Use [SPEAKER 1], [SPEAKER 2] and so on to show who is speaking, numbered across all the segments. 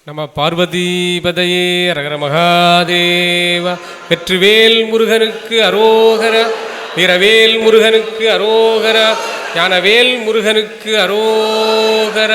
[SPEAKER 1] நம பார்வதிபதையே ரகர மகாதேவ. வெற்றிவேல் முருகனுக்கு அரோகர, வீரவேல் முருகனுக்கு அரோகர, ஞானவேல் முருகனுக்கு அரோகர.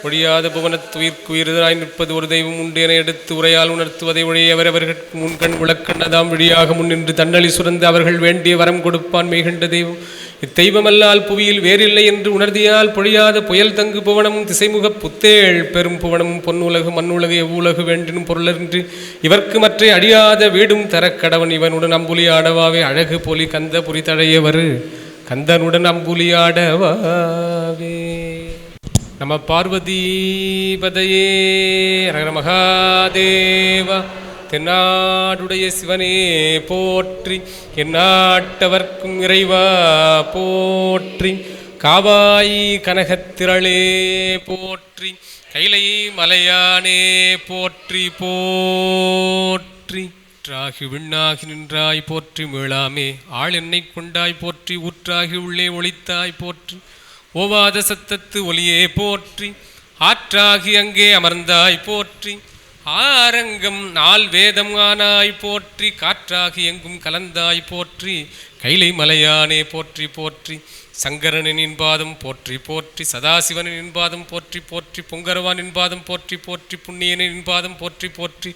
[SPEAKER 1] ஒழியாத புவனத்துயிர்க்குயிராய் நிற்பது ஒரு தெய்வம் உண்டு என எடுத்து உரையால் உணர்த்துவதை ஒழிய அவரவர்களுக்கு முன்கண் விளக்கண்ணதாம் விழியாக முன்னின்று தன்னழி சுரந்து அவர்கள் வேண்டிய வரம் கொடுப்பான் மெய்கண்ட தெய்வம். இத்தெய்வமல்லால் புவியில் வேறில்லை என்று உணர்தியால் பொழியாத புயல் தங்கு புவனமும் திசைமுக புத்தேள் பெரும் புவனமும் பொன்னுலகு மண்ணுலகு எவ்வுலகு வேண்டினும் பொருளன்று இவர்க்கு மற்ற அடியாத வீடும் தரக்கடவன் இவனுடன் அம்புலி ஆடவாவே அழகு பொலி கந்த புரி தழையவரு கந்தனுடன் அம்புலி ஆடவாவே. நம பார்வதிபதையே ரகர மகாதேவா. தென்னாடுடைய சிவனே போற்றி, எந்நாட்டவர்க்கும் இறைவா போற்றி, காவாய் கனகத்திரளே போற்றி, கைலை மலையானே போற்றி போற்றி. ஊற்றாகி விண்ணாகி நின்றாய் போற்றி மீளாமே, ஆள் என்னை கொண்டாய் போற்றி, ஊற்றாகி உள்ளே ஒளித்தாய் போற்றி, ஓவாத சத்தத்து ஒலியே போற்றி, ஆற்றாகி அங்கே அமர்ந்தாய் போற்றி, ஆரங்கம் நாள் வேதம் ஆனாய் போற்றி, காற்றாகி எங்கும் கலந்தாய் போற்றி, கைலை மலையானே போற்றி போற்றி, சங்கரனின் பாதம் போற்றி போற்றி, சதாசிவனின் பாதம் போற்றி போற்றி, பொங்கரவானின் பாதம் போற்றி போற்றி, புண்ணியனின் பாதம் போற்றி போற்றி,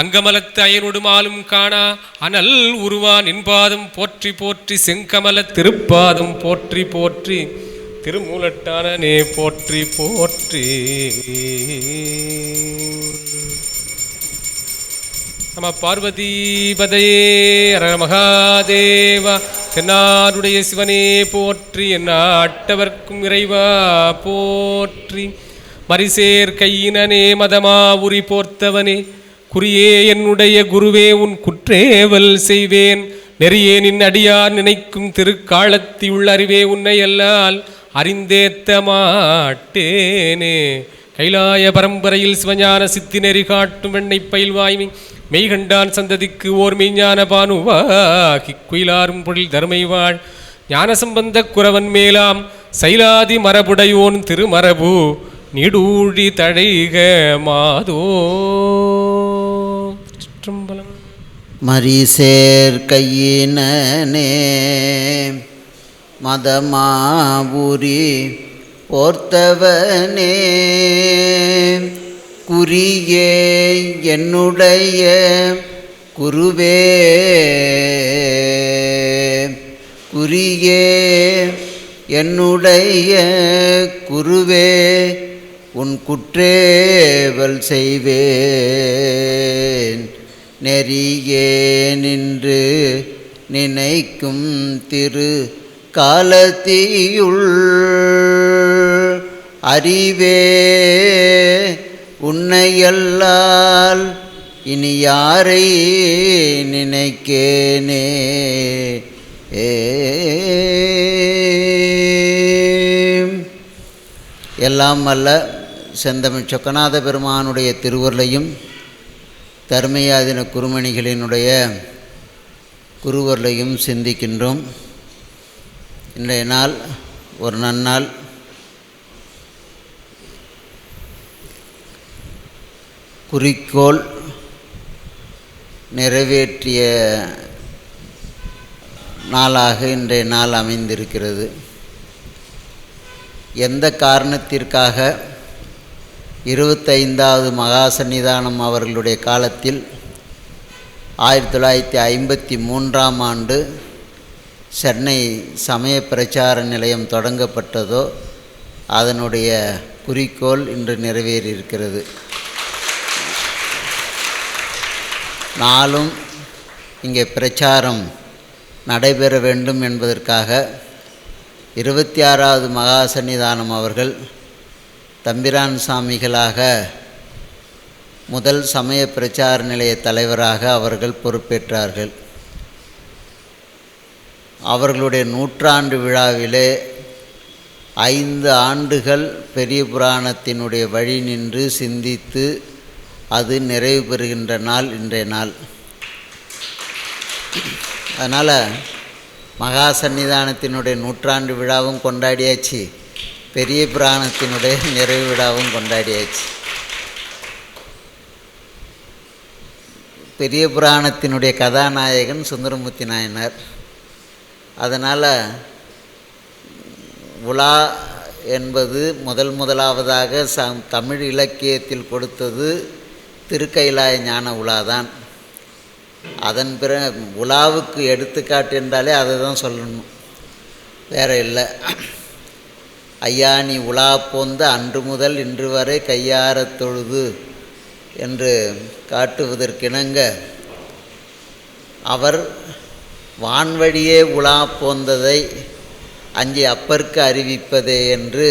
[SPEAKER 1] அங்கமலத்து அயனொடு மாலும் காணா அனல் உருவான் பாதம் போற்றி போற்றி, செங்கமல திருப்பாதம் போற்றி போற்றி, திருமூலட்டானே போற்றி போற்றி. நம பார்வதிபதையே ரகர மகாதேவா. தென்னாடுடைய சிவனே போற்றி, எந்நாட்டவர்க்கும் இறைவா போற்றி, மரிசேர் கையினனே மதமா உரி போர்த்தவனே, குறியே என்னுடைய குருவே உன் குற்றேவல் செய்வேன், நெறியே நின் அடியார் நினைக்கும் திருக்காலத்தி உள்ளறிவே உன்னை அல்லால் அறிந்தேத்த மாட்டேனே. கைலாய பரம்பரையில் சிவஞான சித்தி நெறி காட்டும் வெண்ணை பயில்வாய்மை மெய்கண்டான் சந்ததிக்கு ஓர் மெய்ஞான பானுவாகி குயிலாரும் பொழில் தருமை வாழ் ஞான சம்பந்த குரவன் மேலாம் சைலாதி மரபுடையோன் திருமரபு நீடூழி தழைக மாதோ. சிற்றம்பலம்.
[SPEAKER 2] மரிசேர் கையினே மதமாவுரி போர்த்தவனே, குறியே என்னுடைய குருவே, குறியே என்னுடைய குருவே உன் குற்றேவல் செய்வேன், நெறியே நின்று நினைக்கும் திரு காலத்தியுள் அறிவே உன்னையல்லால் இனி யாரை நினைக்கேனே. எல்லாம் அல்ல செந்தமிழ் சொக்கநாத பெருமானுடைய திருவருளையும் தர்மயாதின குருமணிகளினுடைய குருவருளையும் சிந்திக்கின்றோம். இன்றைய நாள் ஒரு நன்னாள். குறிக்கோள் நிறைவேற்றிய நாளாக இன்றைய நாள் அமைந்திருக்கிறது. எந்த காரணத்திற்காக 25வது மகா சந்நிதானம் அவர்களுடைய காலத்தில் 1953ஆம் ஆண்டு சென்னை சமய பிரச்சார நிலையம் தொடங்கப்பட்டதோ அதனுடைய குறிக்கோள் இன்று நிறைவேறியிருக்கிறது. நாளும் இங்கே பிரச்சாரம் நடைபெற வேண்டும் என்பதற்காக 26வது மகா சந்நிதானம் அவர்கள் தம்பிரான் சாமிகளாக முதல் சமய பிரச்சார நிலைய தலைவராக அவர்கள் பொறுப்பேற்றார்கள். அவர்களுடைய 100ஆண்டு விழாவிலே 5 ஆண்டுகள் பெரிய புராணத்தினுடைய வழி நின்று சிந்தித்து அது நிறைவு பெறுகின்ற நாள் இன்றைய நாள். அதனால் மகா சந்நிதானத்தினுடைய 100ஆண்டு விழாவும் கொண்டாடியாச்சு, பெரிய புராணத்தினுடைய நிறைவு விழாவும் கொண்டாடியாச்சு. பெரிய புராணத்தினுடைய கதாநாயகன் சுந்தரமூர்த்தி நாயனார். அதனால் உலா என்பது முதலாவதாக தமிழ் இலக்கியத்தில் கொடுத்தது திருக்கைலாய ஞான உலாதான். அதன் உலாவுக்கு எடுத்துக்காட்டு என்றாலே அதை தான் சொல்லணும், வேறு இல்லை. ஐயா நீ உலா போந்த அன்று முதல் இன்று வரை கையாரத் தொழுது என்று காட்டுவதற்கிணங்க அவர் வான்வழியே உலா போந்ததை அஞ்சி அப்பற்கு அறிவிப்பதே என்று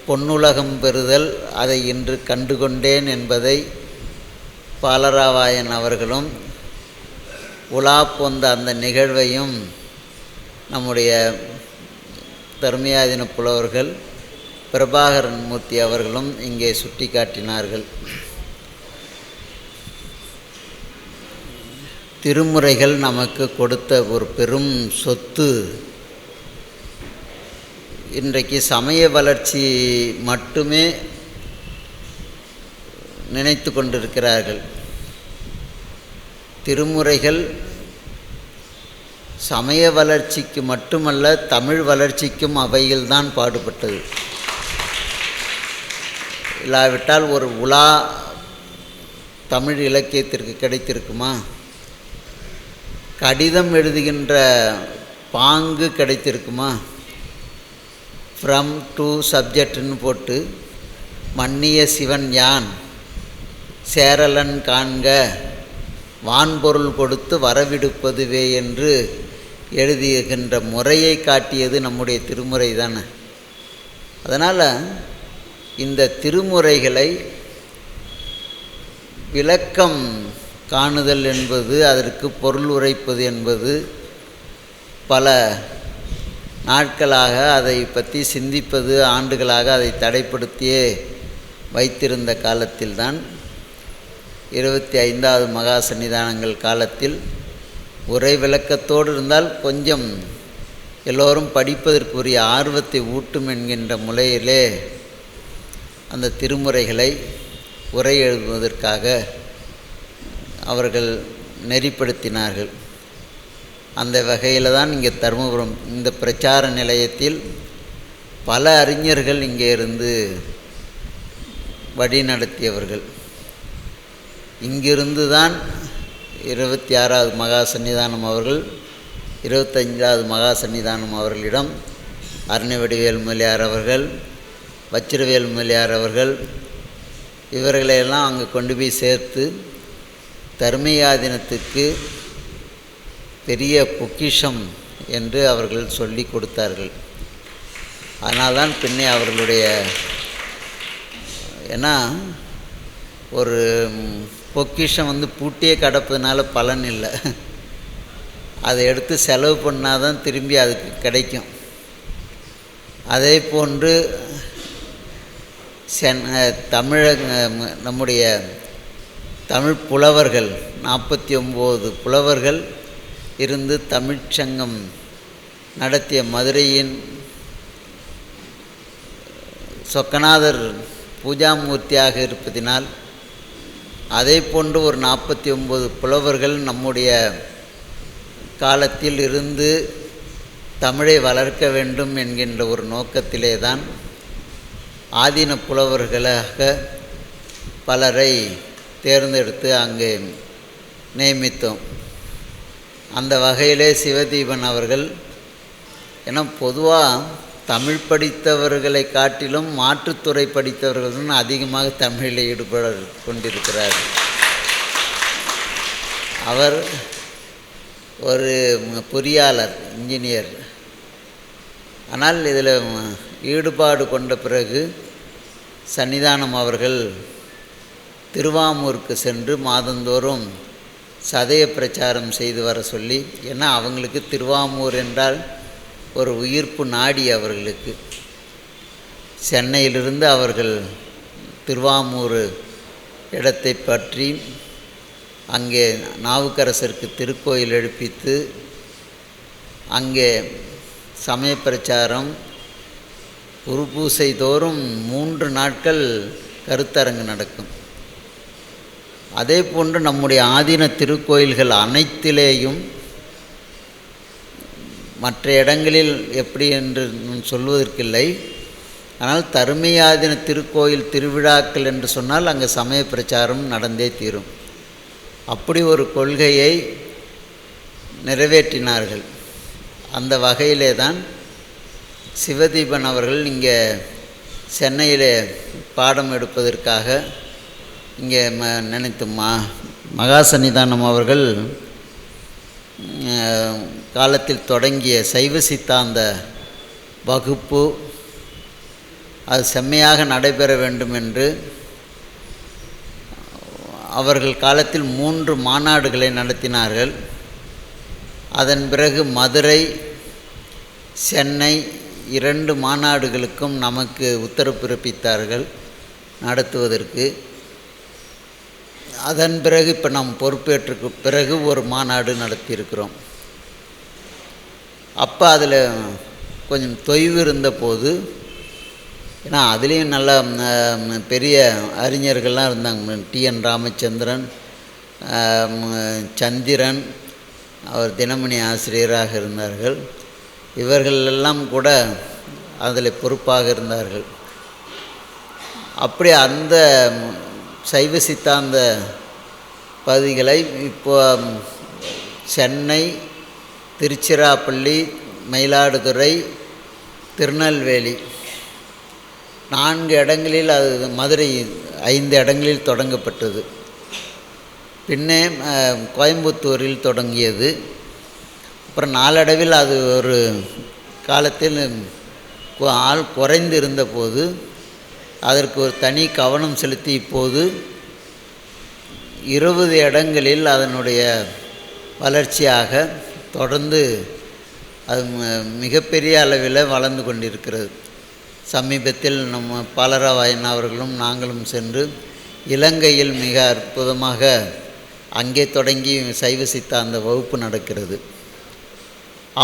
[SPEAKER 2] பொன்னுலகம் பெறுதல் அதை இன்று கண்டுகொண்டேன் என்பதை பாலராவாயன் அவர்களும் உலா போந்த அந்த நிகழ்வையும் நம்முடைய தர்மயாதீன புலவர்கள் பிரபாகரன் மூர்த்தி அவர்களும் இங்கே சுட்டி காட்டினார்கள். திருமுறைகள் நமக்கு கொடுத்த ஒரு பெரும் சொத்து. இன்றைக்கு சமய வளர்ச்சி மட்டுமே நினைத்து கொண்டிருக்கிறார்கள். திருமுறைகள் சமய வளர்ச்சிக்கு மட்டுமல்ல, தமிழ் வளர்ச்சிக்கும் அவையில்தான் பாடுபட்டது. இல்லாவிட்டால் ஒரு உலா தமிழ் இலக்கியத்திற்கு கிடைத்திருக்குமா? கடிதம் எழுதுகின்ற பாங்கு கிடைத்திருக்குமா? ஃப்ரம் டு சப்ஜெக்ட்னு போட்டு மன்னிய சிவன் யான் சேரலன் காண்க வான்பொருள் கொடுத்து வரவிடுப்பதுவே என்று எழுதுகின்ற முறையை காட்டியது நம்முடைய திருமுறை தானே. அதனால் இந்த திருமுறைகளை விளக்கம் காணுதல் என்பது, அதற்கு பொருள் உரைப்பது என்பது பல நாட்களாக அதை பற்றி சிந்திப்பது, ஆண்டுகளாக அதை தடைப்படுத்தியே வைத்திருந்த காலத்தில்தான் 25வது மகா சன்னிதானங்கள் காலத்தில் உரை விளக்கத்தோடு இருந்தால் கொஞ்சம் எல்லோரும் படிப்பதற்குரிய ஆர்வத்தை ஊட்டும் என்கின்ற முறையிலே அந்த திருமுறைகளை உரை எழுதுவதற்காக அவர்கள் நெறிப்படுத்தினார்கள். அந்த வகையில் தான் இங்கே தருமபுரம் இந்த பிரச்சார நிலையத்தில் பல அறிஞர்கள் இங்கே இருந்து வழி நடத்தியவர்கள். இங்கிருந்து தான் 26வது மகா சன்னிதானம் அவர்கள் 25வது மகா சன்னிதானம் அவர்களிடம் அருணவடிவேல் முதலியார் அவர்கள், வச்சிரவேல் முதலியார் அவர்கள் இவர்களையெல்லாம் அங்கே கொண்டு போய் சேர்த்து தர்மயாதீனத்துக்கு பெரிய பொக்கிஷம் என்று அவர்கள் சொல்லி கொடுத்தார்கள். அதனால்தான் பின்னே அவர்களுடைய, ஏன்னா ஒரு பொக்கிஷம் பூட்டியே கிடப்பதுனால பலன் இல்லை, அதை எடுத்து செலவு பண்ணால் தான் திரும்பி அதுக்கு கிடைக்கும். அதே போன்று நம்முடைய தமிழ் புலவர்கள் 49 புலவர்கள் இருந்து தமிழ்ச்சங்கம் நடத்திய மதுரையின் சொக்கநாதர் பூஜாமூர்த்தியாக இருப்பதினால் அதே போன்று ஒரு 49 புலவர்கள் நம்முடைய காலத்தில் இருந்து தமிழை வளர்க்க வேண்டும் என்கின்ற ஒரு நோக்கத்திலே தான் ஆதீன புலவர்களாக பலரை தேர்ந்தெடுத்து அங்கே நியமித்தோம். அந்த வகையிலே சிவதீபன் அவர்கள், ஏன்னா பொதுவாக தமிழ் படித்தவர்களை காட்டிலும் மாற்றுத்துறை படித்தவர்கள் அதிகமாக தமிழில் ஈடுபட கொண்டிருக்கிறார். அவர் ஒரு பொறியாளர், இன்ஜினியர். ஆனால் இதில் ஈடுபாடு கொண்ட பிறகு சன்னிதானம் அவர்கள் திருவாமூருக்கு சென்று மாதந்தோறும் சதய பிரச்சாரம் செய்து வர சொல்லி, ஏன்னா அவங்களுக்கு திருவாமூர் என்றால் ஒரு உயிர்ப்பு நாடி. அவர்களுக்கு சென்னையிலிருந்து அவர்கள் திருவாமூர் இடத்தை பற்றி அங்கே நாவுக்கரசருக்கு திருக்கோயில் எழுப்பித்து அங்கே சமய பிரச்சாரம், குருபூசை தோறும் 3 நாட்கள் கருத்தரங்கு நடக்கும். அதே போன்று நம்முடைய ஆதீன திருக்கோயில்கள் அனைத்திலேயும் மற்ற இடங்களில் எப்படி என்று சொல்வதற்கில்லை. ஆனால் தருமையாதீன திருக்கோயில் திருவிழாக்கள் என்று சொன்னால் அங்கே சமய பிரச்சாரம் நடந்தே தீரும். அப்படி ஒரு கொள்கையை நிறைவேற்றினார்கள். அந்த வகையிலே தான் சிவதீபன் அவர்கள் இங்கே சென்னையில் பாடம் எடுப்பதற்காக இங்கே நினைத்து மகாசன்னிதானம் அவர்கள் காலத்தில் தொடங்கிய சைவ சித்தாந்த வகுப்பு அது செம்மையாக நடைபெற வேண்டும் என்று அவர்கள் காலத்தில் 3 மாநாடுகளை நடத்தினார்கள். அதன் பிறகு மதுரை, சென்னை 2 மாநாடுகளுக்கும் நமக்கு உத்தரவு பிறப்பித்தார்கள் நடத்துவதற்கு. அதன் பிறகு இப்போ நாம் பொறுப்பேற்றுக்கு பிறகு ஒரு மாநாடு நடத்தியிருக்கிறோம். அப்போ அதில் கொஞ்சம் தொய்வு இருந்தபோது, ஏன்னா அதுலேயும் நல்ல பெரிய அறிஞர்கள்லாம் இருந்தாங்க. TN ராமச்சந்திரன், சந்திரன், அவர் தினமணி ஆசிரியராக இருந்தார்கள். இவர்கள் எல்லாம் கூட அதில் பொறுப்பாக இருந்தார்கள். அப்படி அந்த சைவ சித்தாந்த பகுதிகளை இப்போ சென்னை, திருச்சிராப்பள்ளி, மயிலாடுதுறை, திருநெல்வேலி 4 இடங்களில், அது மதுரை 5 இடங்களில் தொடங்கப்பட்டது. பின்னே கோயம்புத்தூரில் தொடங்கியது. அப்புறம் நாளடைவில் அது ஒரு காலத்தில் ஆள் குறைந்து இருந்தபோது அதற்கு ஒரு தனி கவனம் செலுத்தி இப்போது 20 இடங்களில் அதனுடைய வளர்ச்சியாக தொடர்ந்து அது மிகப்பெரிய அளவில் வளர்ந்து கொண்டிருக்கிறது. சமீபத்தில் நம்ம பாலராவாயன் அவர்களும் நாங்களும் சென்று இலங்கையில் மிக அற்புதமாக அங்கே தொடங்கி சைவ சித்தாந்த வகுப்பு நடக்கிறது.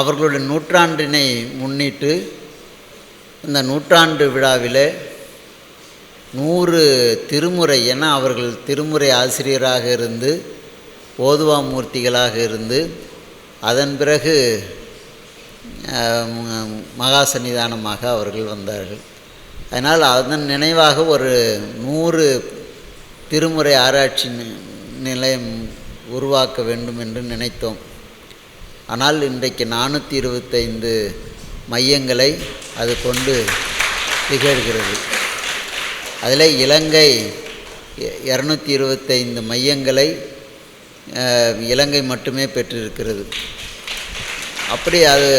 [SPEAKER 2] அவர்களுடைய நூற்றாண்டினை முன்னிட்டு இந்த நூற்றாண்டு விழாவில் 100 திருமுறை, என அவர்கள் திருமுறை ஆசிரியராக இருந்து ஓதுவாமூர்த்திகளாக இருந்து அதன் பிறகு மகா சன்னிதானமாக அவர்கள் வந்தார்கள். அதனால் அதன் நினைவாக ஒரு 100 திருமுறை ஆராய்ச்சி நிலையம் உருவாக்க வேண்டும் என்று நினைத்தோம். ஆனால் இன்றைக்கு 425 மையங்களை அது கொண்டு திகழ்கிறது. அதில் இலங்கை 225 மையங்களை இலங்கை மட்டுமே பெற்றிருக்கிறது. அப்படி அது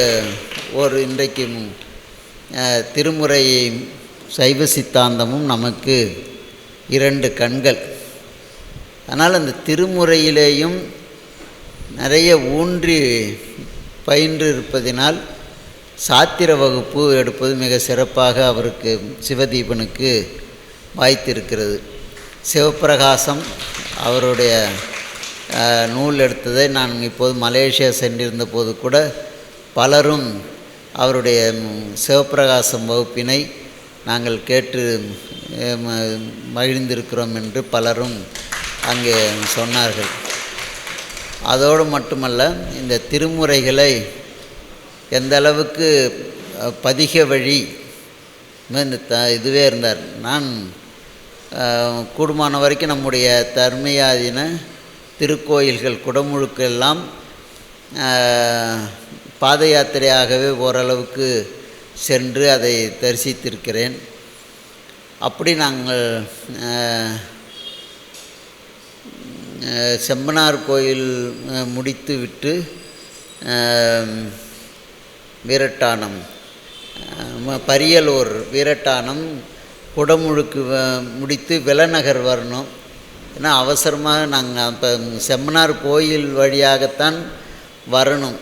[SPEAKER 2] ஒரு இன்றைக்கு திருமுறையை சைவ சித்தாந்தமும் நமக்கு 2 கண்கள். அதனால் அந்த திருமுறையிலேயும் நிறைய ஊன்றி பயின்று இருப்பதினால் சாத்திர வகுப்பு எடுப்பது மிக சிறப்பாக அவருக்கு சிவதீபனுக்கு வாய்த்திருக்கிறது. சிவப்பிரகாசம் அவருடைய நூல் எடுத்ததை நான் இப்போது மலேசியா சென்றிருந்த போது கூட பலரும் அவருடைய சிவப்பிரகாசம் வகுப்பினை நாங்கள் கேட்டு மகிழ்ந்திருக்கிறோம் என்று பலரும் அங்கே சொன்னார்கள். அதோடு மட்டுமல்ல, இந்த திருமுறைகளை எந்த அளவுக்கு பதிக வழி இந்த இதுவே இருந்தார். நான் கூடுமான வரைக்கும் நம்முடைய தர்மயாதீன திருக்கோயில்கள் குடமுழுக்கெல்லாம் பாத யாத்திரையாகவே ஓரளவுக்கு சென்று அதை தரிசித்திருக்கிறேன். அப்படி நாங்கள் செம்பனார் கோயில் முடித்து விட்டு வீரட்டானம், பரியலூர் வீரட்டானம் குடமுழுக்கு முடித்து விலநகர் வரணும். ஏன்னா அவசரமாக நாங்கள் இப்போ செம்மனார் கோயில் வழியாகத்தான் வரணும்.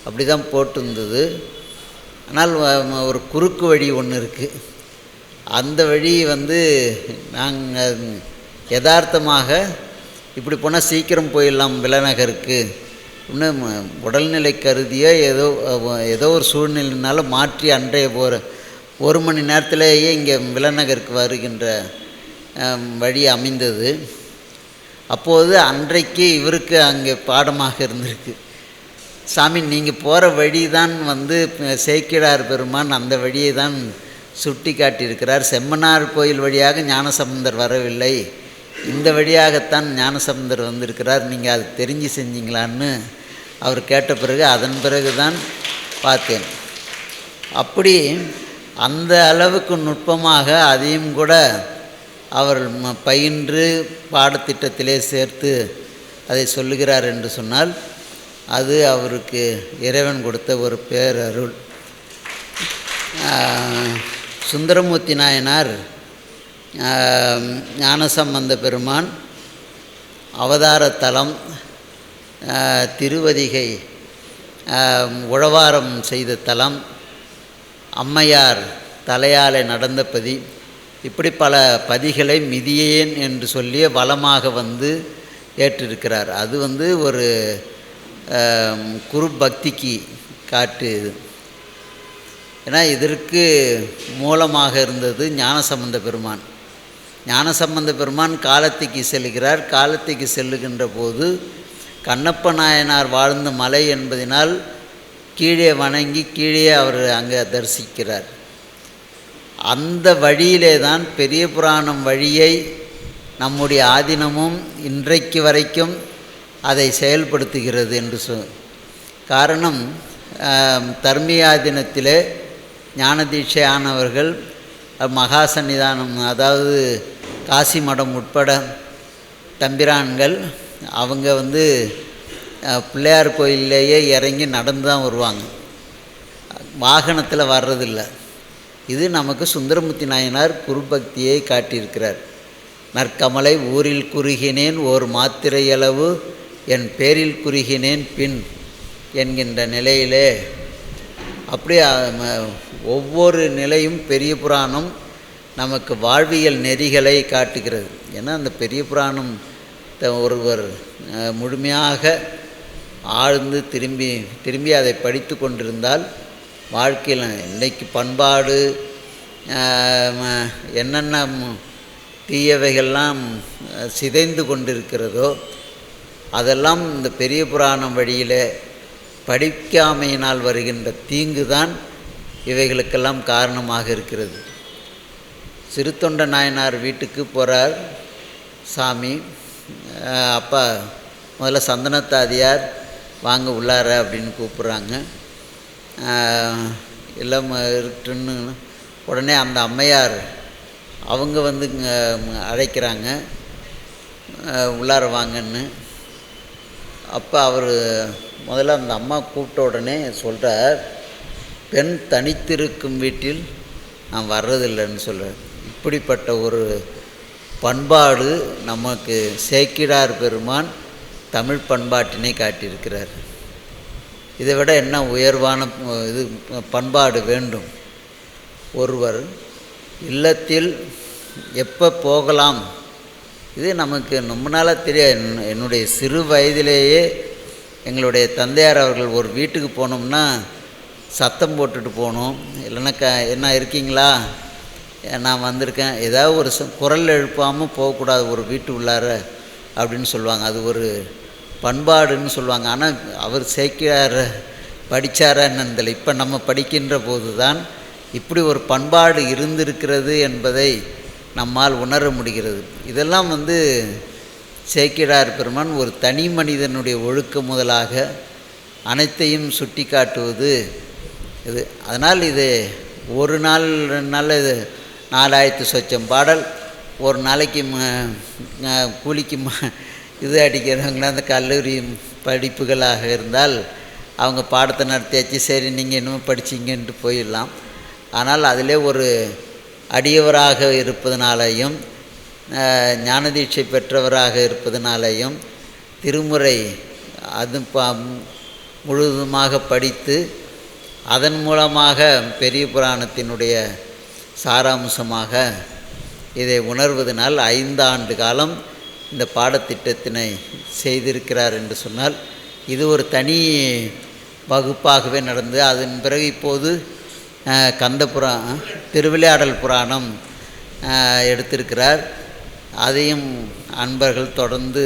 [SPEAKER 2] அப்படி தான் போட்டிருந்தது. ஆனால் ஒரு குறுக்கு வழி ஒன்று இருக்குது. அந்த வழி நாங்கள் யதார்த்தமாக இப்படி போனால் சீக்கிரம் போயிடலாம் விலநகருக்கு, இன்னும் உடல்நிலை கருதிய ஏதோ ஒரு சூழ்நிலையினால மாற்றி அன்றைய 1 மணி நேரத்திலேயே இங்கே விலநகருக்கு வருகின்ற வழி அமைந்தது. அப்போது அன்றைக்கு இவருக்கு அங்கே பாடமாக இருந்திருக்கு. சாமி, நீங்கள் போகிற வழி தான் சேக்கிழார் பெருமான் அந்த வழியை தான் சுட்டி காட்டியிருக்கிறார். செம்மனார் கோயில் வழியாக ஞானசம்பந்தர் வரவில்லை, இந்த வழியாகத்தான் ஞானசம்பந்தர் வந்திருக்கிறார், நீங்கள் அது தெரிஞ்சு செஞ்சீங்களான்னு அவர் கேட்ட பிறகு அதன் பிறகு தான் பார்த்தேன். அப்படி அந்த அளவுக்கு நுட்பமாக அதையும் கூட அவர் பயின்று பாடத்திட்டத்திலே சேர்த்து அதை சொல்லுகிறார் என்று சொன்னால் அது அவருக்கு இறைவன் கொடுத்த ஒரு பேரருள். சுந்தரமூர்த்தி நாயனார் ஞானசம்பந்த பெருமான் அவதார தலம் திருவதிகை உழவாரம் செய்த தலம், அம்மையார் தலையாலே நடந்த பதி, இப்படி பல பதிகளை மிதியேன் என்று சொல்லிய வளமாக ஏற்றிருக்கிறார். அது ஒரு குரு பக்திக்கு காட்டு. ஏன்னா இதற்கு மூலமாக இருந்தது ஞானசம்பந்த பெருமான். ஞானசம்பந்த பெருமான் காலத்திக்கு செல்கிறார். காலத்திக்கு செல்லுகின்ற போது கண்ணப்ப நாயனார் வாழ்ந்த மலை என்பதனால் கீழே வணங்கி கீழே அவர் அங்கே தரிசிக்கிறார். அந்த வழியிலே தான் பெரிய புராணம் வழியை நம்முடைய ஆதீனமும் இன்றைக்கு வரைக்கும் அதை செயல்படுத்துகிறது என்று காரணம், தர்மியாதீனத்திலே ஞானதீட்சை ஆனவர்கள் மகா சன்னிதானம், அதாவது காசி மடம் உட்பட தம்பிரான்கள், அவங்க பிள்ளையார் கோயிலேயே இறங்கி நடந்து தான் வருவாங்க, வாகனத்தில் வர்றதில்லை. இது நமக்கு சுந்தரமூர்த்தி நாயனார் குருபக்தியை காட்டியிருக்கிறார். நற்கமலை ஊரில் குறுகினேன் ஓர் மாத்திரையளவு என் பேரில் குறுகினேன் பின் என்கின்ற நிலையிலே அப்படி ஒவ்வொரு நிலையும் பெரிய புராணம் நமக்கு வாழ்வியல் நெறிகளை காட்டுகிறது. ஏன்னா அந்த பெரிய புராணம் ஒருவர் முழுமையாக ஆழ்ந்து திரும்பி அதை படித்து கொண்டிருந்தால் வாழ்க்கையில் இன்றைக்கு பண்பாடு என்னென்ன தீயவைகள்லாம் சிதைந்து கொண்டிருக்கிறதோ அதெல்லாம் இந்த பெரிய புராணம் வழியில் படிக்காமையினால் வருகின்ற தீங்கு தான் இவைகளுக்கெல்லாம் காரணமாக இருக்கிறது. சிறுத்தொண்ட நாயனார் வீட்டுக்கு போகிறார் சாமி. அப்பா முதல்ல சந்தனத்தாதியார் வாங்க உள்ளார அப்படின்னு கூப்பிட்றாங்க. எல்லாம் இருக்குன்னு உடனே அந்த அம்மையார் அவங்க அழைக்கிறாங்க உள்ளார வாங்கன்னு. அப்போ அவர் முதல்ல அந்த அம்மா கூப்பிட்ட உடனே சொல்கிறார், பெண் தனித்திருக்கும் வீட்டில் நான் வர்றதில்லைன்னு சொல்கிறார். இப்படிப்பட்ட ஒரு பண்பாடு நமக்கு சேக்கிழார் பெருமான் தமிழ் பண்பாட்டினை காட்டியிருக்கிறார். இதை விட என்ன உயர்வான இது பண்பாடு வேண்டும்? ஒருவர் இல்லத்தில் எப்போ போகலாம், இது நமக்கு ரொம்ப நாளாக தெரியாது. என்னுடைய சிறு வயதிலேயே எங்களுடைய தந்தையார் அவர்கள் ஒரு வீட்டுக்கு போனோம்னா சத்தம் போட்டுட்டு போகணும். இல்லைன்னா என்ன இருக்கீங்களா, நான் வந்திருக்கேன், ஏதாவது ஒரு குரல் எழுப்பாமல் போகக்கூடாது ஒரு வீட்டு உள்ளார அப்படின்னு சொல்லுவாங்க. அது ஒரு பண்பாடுன்னு சொல்லுவாங்க. ஆனால் அவர் சேக்கிழார் படித்தாரா என்னதில்லை. இப்போ நம்ம படிக்கின்ற போது தான் இப்படி ஒரு பண்பாடு இருந்திருக்கிறது என்பதை நம்மால் உணர முடிகிறது. இதெல்லாம் சேக்கிழார் பெருமான் ஒரு தனி மனிதனுடைய ஒழுக்க முதலாக அனைத்தையும் சுட்டி காட்டுவது இது. அதனால் இது ஒரு நாள் 2 நாள் இது 4000 சொச்சம் பாடல், ஒரு நாளைக்கு கூலிக்கு இது அடிக்கிறவங்கள அந்த கல்லூரி படிப்புகளாக இருந்தால் அவங்க பாடத்தை நடத்தியாச்சு, சரி நீங்கள் இன்னும் படிச்சிங்கன்ட்டு போயிடலாம். ஆனால் அதிலே ஒரு அடியவராக இருப்பதனாலையும் ஞானதீட்சை பெற்றவராக இருப்பதனாலையும் திருமுறை அது முழுவதுமாக படித்து அதன் மூலமாக பெரிய புராணத்தினுடைய சாராம்சமாக இதை உணர்வதனால் 5 ஆண்டு காலம் இந்த பாடத்திட்டத்தினை செய்திருக்கிறார் என்று சொன்னால் இது ஒரு தனி வகுப்பாகவே நடந்து அதன் பிறகு இப்போது திருவிளையாடல் புராணம் எடுத்திருக்கிறார். அதையும் அன்பர்கள் தொடர்ந்து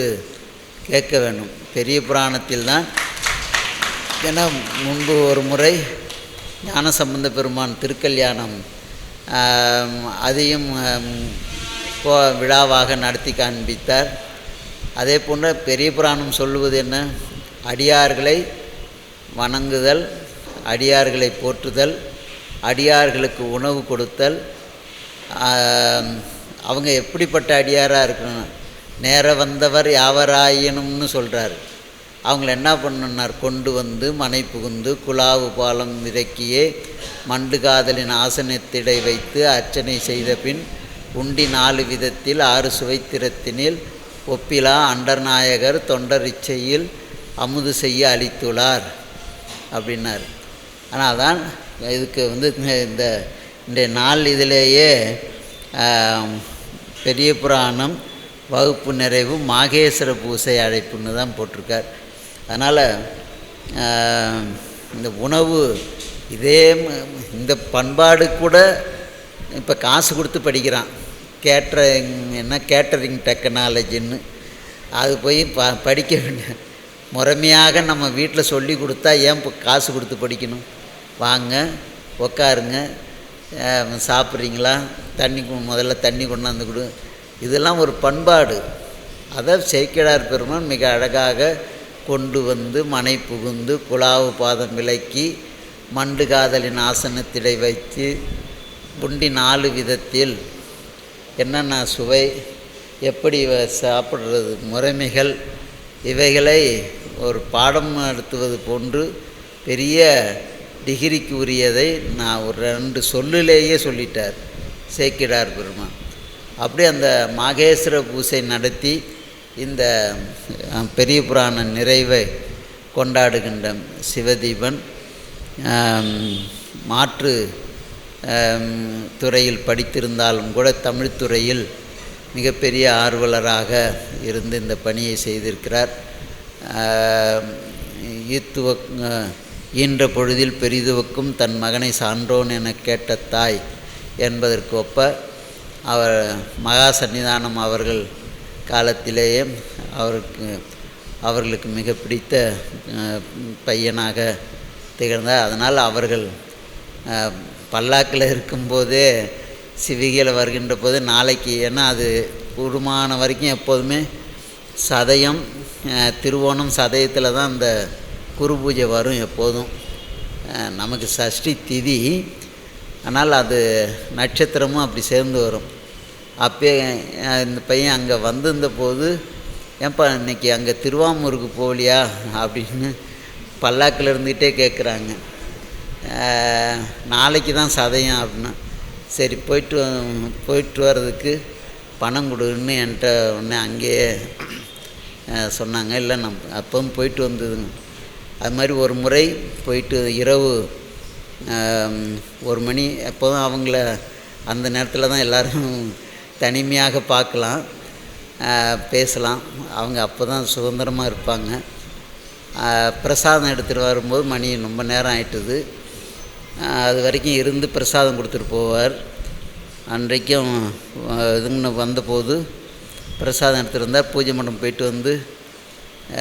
[SPEAKER 2] கேட்க வேண்டும். பெரிய புராணத்தில் தான், ஏன்னா முன்பு ஒரு முறை ஞானசம்பந்த பெருமான் திருக்கல்யாணம் அதையும் விழாவாக நடத்தி காண்பித்தார். அதே போன்ற பெரிய புராணம் சொல்லுவது என்ன? அடியார்களை வணங்குதல், அடியார்களை போற்றுதல், அடியார்களுக்கு உணவு கொடுத்தல். அவங்க எப்படிப்பட்ட அடியாராக இருக்கணும்? நேர வந்தவர் யாவராயினும்னு சொல்கிறார். அவங்கள என்ன பண்ணணுன்னார்? கொண்டு வந்து மனை புகுந்து குலாவு பாலம் இறக்கியே மண்டு காதலின் ஆசனத்திடை வைத்து அர்ச்சனை செய்த பின் உண்டி 4 விதத்தில் 6 சுவைத்திறத்தினில் ஒப்பிலா அண்டர்நாயகர் தொண்டர் இச்சையில் அமுது செய்ய அளித்துள்ளார் அப்படின்னார். ஆனால் தான் இதுக்கு இந்த நாள் இதிலேயே பெரிய புராணம் வகுப்பு நிறைவு மாகேஸ்வர பூசை அழைப்புன்னு தான் போட்டிருக்கார். அதனால் இந்த உணவு இந்த பண்பாடு கூட இப்போ காசு கொடுத்து படிக்கிறான். கேட்டரிங் டெக்னாலஜின்னு அது போய் படிக்க வேண்டிய முறைமையாக நம்ம வீட்டில் சொல்லி கொடுத்தா ஏன் இப்போ காசு கொடுத்து படிக்கணும்? வாங்க உக்காருங்க, சாப்பிட்றீங்களா, முதல்ல தண்ணி கொண்டாந்து கொடு. இதெல்லாம் ஒரு பண்பாடு. அதை சேக்கிழார் பெருமான் மிக அழகாக கொண்டு வந்து மனை புகுந்து குலாவு பாதம் விலக்கி மண்டு காதலின் ஆசனத்திடை வைத்து உண்டி 4 விதத்தில் என்னென்ன சுவை, எப்படி சாப்பிட்றது, முறைமைகள், இவைகளை ஒரு பாடம் நடத்துவது போன்று பெரிய டிகிரிக்கு உரியதை நான் ஒரு 2 சொல்லிலேயே சொல்லிட்டார் சேக்கிழார் பெருமான். அப்படி அந்த மாகேஸ்வர பூசை நடத்தி இந்த பெரிய புராண நிறைவை கொண்டாடுகின்ற சிவதீபன் மாற்று துறையில் படித்திருந்தாலும் கூட தமிழ் துறையில் மிகப்பெரிய ஆர்வலராக இருந்து இந்த பணியை செய்திருக்கிறார். ஈன்ற பொழுதில் பெரிதுவக்கும் தன் மகனை சான்றோன் என கேட்ட தாய் என்பதற்கு ஒப்ப அவர் மகா சன்னிதானம் அவர்கள் காலத்திலேயே அவர்களுக்கு மிக பிடித்த பையனாக திகழ்ந்தார். அதனால் அவர்கள் பல்லாக்கில் இருக்கும்போதே சிவிகையில் வருகின்ற போது நாளைக்கு, ஏன்னா அது கூடுமான வரைக்கும் எப்போதுமே சதயம் திருவோணம் சதயத்தில் தான் அந்த குரு பூஜை வரும் எப்போதும். நமக்கு சஷ்டி திதி, ஆனால் அது நட்சத்திரமும் அப்படி சேர்ந்து வரும். அப்போ இந்த பையன் அங்கே வந்திருந்த போது, ஏன்பா இன்றைக்கி அங்கே திருவாமூருக்கு போகலையா அப்படின்னு பல்லாக்கில் இருந்துகிட்டே கேட்குறாங்க. நாளைக்கு தான் சதயம் அப்படின்னா, சரி போயிட்டு வர்றதுக்கு பணம் கொடுன்னு என்கிட்ட உடனே அங்கேயே சொன்னாங்க. இல்லை அப்பவும் போயிட்டு வந்ததுங்க. அது மாதிரி ஒரு முறை போயிட்டு இரவு 1 மணி, எப்போதும் அவங்கள அந்த நேரத்தில் தான் எல்லோரும் தனிமையாக பார்க்கலாம், பேசலாம். அவங்க அப்போ தான் சுதந்திரமாக இருப்பாங்க. பிரசாதம் எடுத்துகிட்டு வரும்போது மணி ரொம்ப நேரம் ஆயிட்டுது. அது வரைக்கும் இருந்து பிரசாதம் கொடுத்துட்டு போவார். அன்றைக்கும் இதுங்கன்னு வந்தபோது பிரசாதம் எடுத்துருந்தார். பூஜை மண்டபம் போயிட்டு வந்து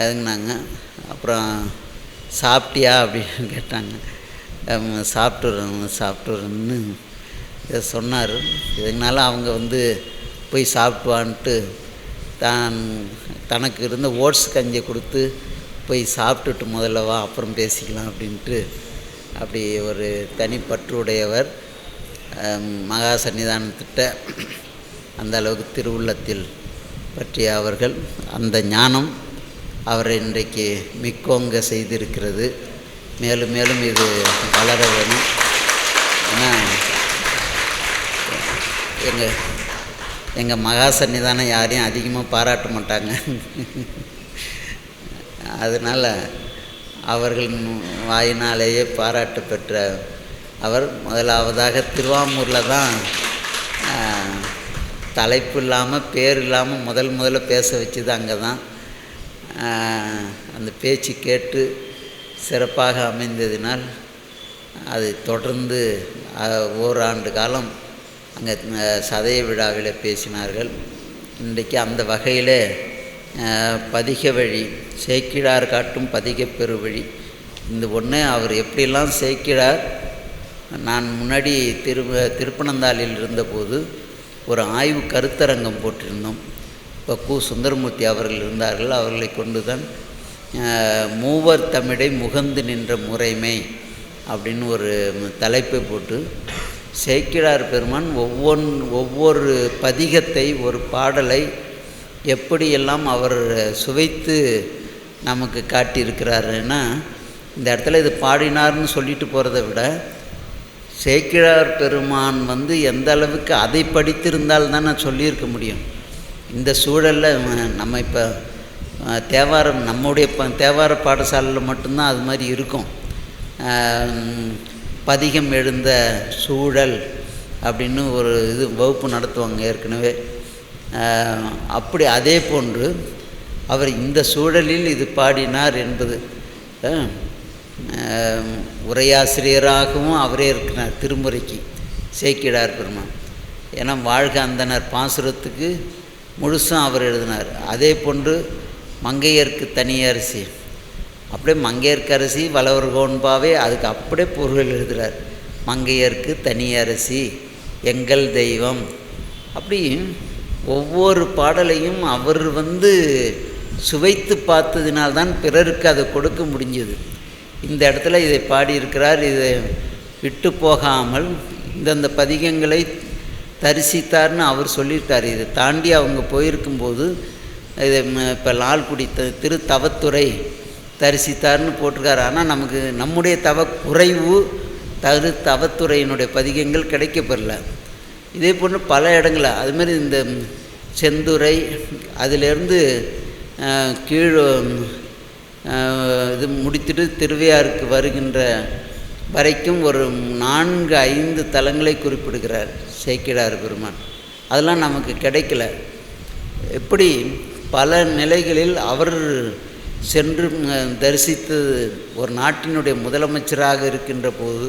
[SPEAKER 2] இதுங்கனாங்க. அப்புறம் சாப்பிட்டியா அப்படின்னு கேட்டாங்க. சாப்பிட்டுறேன்னு இதை சொன்னார். இதனால அவங்க போய் சாப்பிட்டுவான்ட்டு தனக்கு இருந்த ஓட்ஸ் கஞ்சியை கொடுத்து போய் சாப்பிட்டுட்டு முதல்ல வா, அப்புறம் பேசிக்கலாம் அப்படின்ட்டு அப்படி ஒரு தனிப்பற்று உடையவர். மகா சன்னிதானத்திட்ட அந்த அளவுக்கு திருவுள்ளத்தில் பற்றிய அவர்கள். அந்த ஞானம் அவரை இன்றைக்கு மிக்கோங்க செய்திருக்கிறது. மேலும் மேலும் இது வளர வேணும். ஏன்னா எங்கள் மகா சன்னிதானம் யாரையும் அதிகமாக பாராட்ட மாட்டாங்க. அதனால் அவர்கள் வாயினாலேயே பாராட்டு பெற்ற அவர் முதலாவதாக திருவாமூரில் தான் தலைப்பு இல்லாமல் பேர் இல்லாமல் முதல்ல பேச வச்சது அங்கே தான். அந்த பேச்சு கேட்டு சிறப்பாக அமைந்ததினால் அது தொடர்ந்து ஓராண்டு காலம் அங்கே சதய விழாவில் பேசினார்கள். இன்றைக்கு அந்த வகையில் பதிக வழி, சேக்கிழார் காட்டும் பதிகப் பெருவழி, இந்த ஒன்று அவர் எப்படியெல்லாம் சேக்கிழார். நான் முன்னாடி திருப்பனந்தாளில் இருந்தபோது ஒரு ஆய்வு கருத்தரங்கம் போட்டிருந்தோம். இப்போ கு. சுந்தரமூர்த்தி அவர்கள் இருந்தார்கள். அவர்களை கொண்டு தான் மூவர் தமிழை முகந்து நின்ற முறைமை அப்படின்னு ஒரு தலைப்பை போட்டு சேக்கிழார் பெருமான் ஒவ்வொரு பதிகத்தை, ஒரு பாடலை எப்படியெல்லாம் அவர் சுவைத்து நமக்கு காட்டியிருக்கிறாருன்னா, இந்த இடத்துல இது பாடினார்னு சொல்லிட்டு போகிறத விட சேக்கிழார் பெருமான் எந்த அளவுக்கு அதை படித்திருந்தால் தான் நான் சொல்லியிருக்க முடியும். இந்த சூழலில் நம்ம இப்போ தேவாரம், நம்முடைய தேவார பாடசாலையில் மட்டும்தான் அது மாதிரி இருக்கும். பதிகம் எழுந்த சூழல் அப்படின்னு ஒரு இது வகுப்பு நடத்துவாங்க ஏற்கனவே. அப்படி அதே போன்று அவர் இந்த சூழலில் இது பாடினார் என்பது உரையாசிரியராகவும் அவரே இருக்கிறார் திருமுறைக்கு சேக்கிழார் பெருமான். ஏன்னா வாழ்க அந்தனர் பாசுரத்துக்கு முழுசும் அவர் எழுதினார். அதே போன்று மங்கையர்க்கு தனியரசி, அப்படியே மங்கையர்க்கரசி வளவர்கோன்பாவே அதுக்கு அப்படியே பொருள் எழுதுகிறார். மங்கையர்க்கு தனியரசி எங்கள் தெய்வம். அப்படி ஒவ்வொரு பாடலையும் அவர் சுவைத்து பார்த்ததினால்தான் பிறருக்கு அதை கொடுக்க முடிஞ்சது. இந்த இடத்துல இதை பாடியிருக்கிறார். இதை விட்டு போகாமல் இந்தந்த பதிகங்களை தரிசித்தார்னு அவர் சொல்லியிருக்கார். இதை தாண்டி அவங்க போயிருக்கும்போது இதை இப்போ லால்குடி திருத்தவத்துறை தரிசித்தார்னு போட்டிருக்காரு. ஆனால் நமக்கு நம்முடைய குறைவு தவத்துறையினுடைய பதிகங்கள் கிடைக்கப்பெறல. இதே போன்று பல இடங்களில் அதுமாரி இந்த செந்துறை அதிலேருந்து கீழ் இது முடித்துட்டு திருவையாருக்கு வருகின்ற வரைக்கும் ஒரு 4-5 தலங்களை குறிப்பிடுகிறார் சேக்கிழார் பெருமான். அதெல்லாம் நமக்கு கிடைக்கல. எப்படி பல நிலைகளில் அவர் சென்று தரிசித்து ஒரு நாட்டினுடைய முதலமைச்சராக இருக்கின்ற போது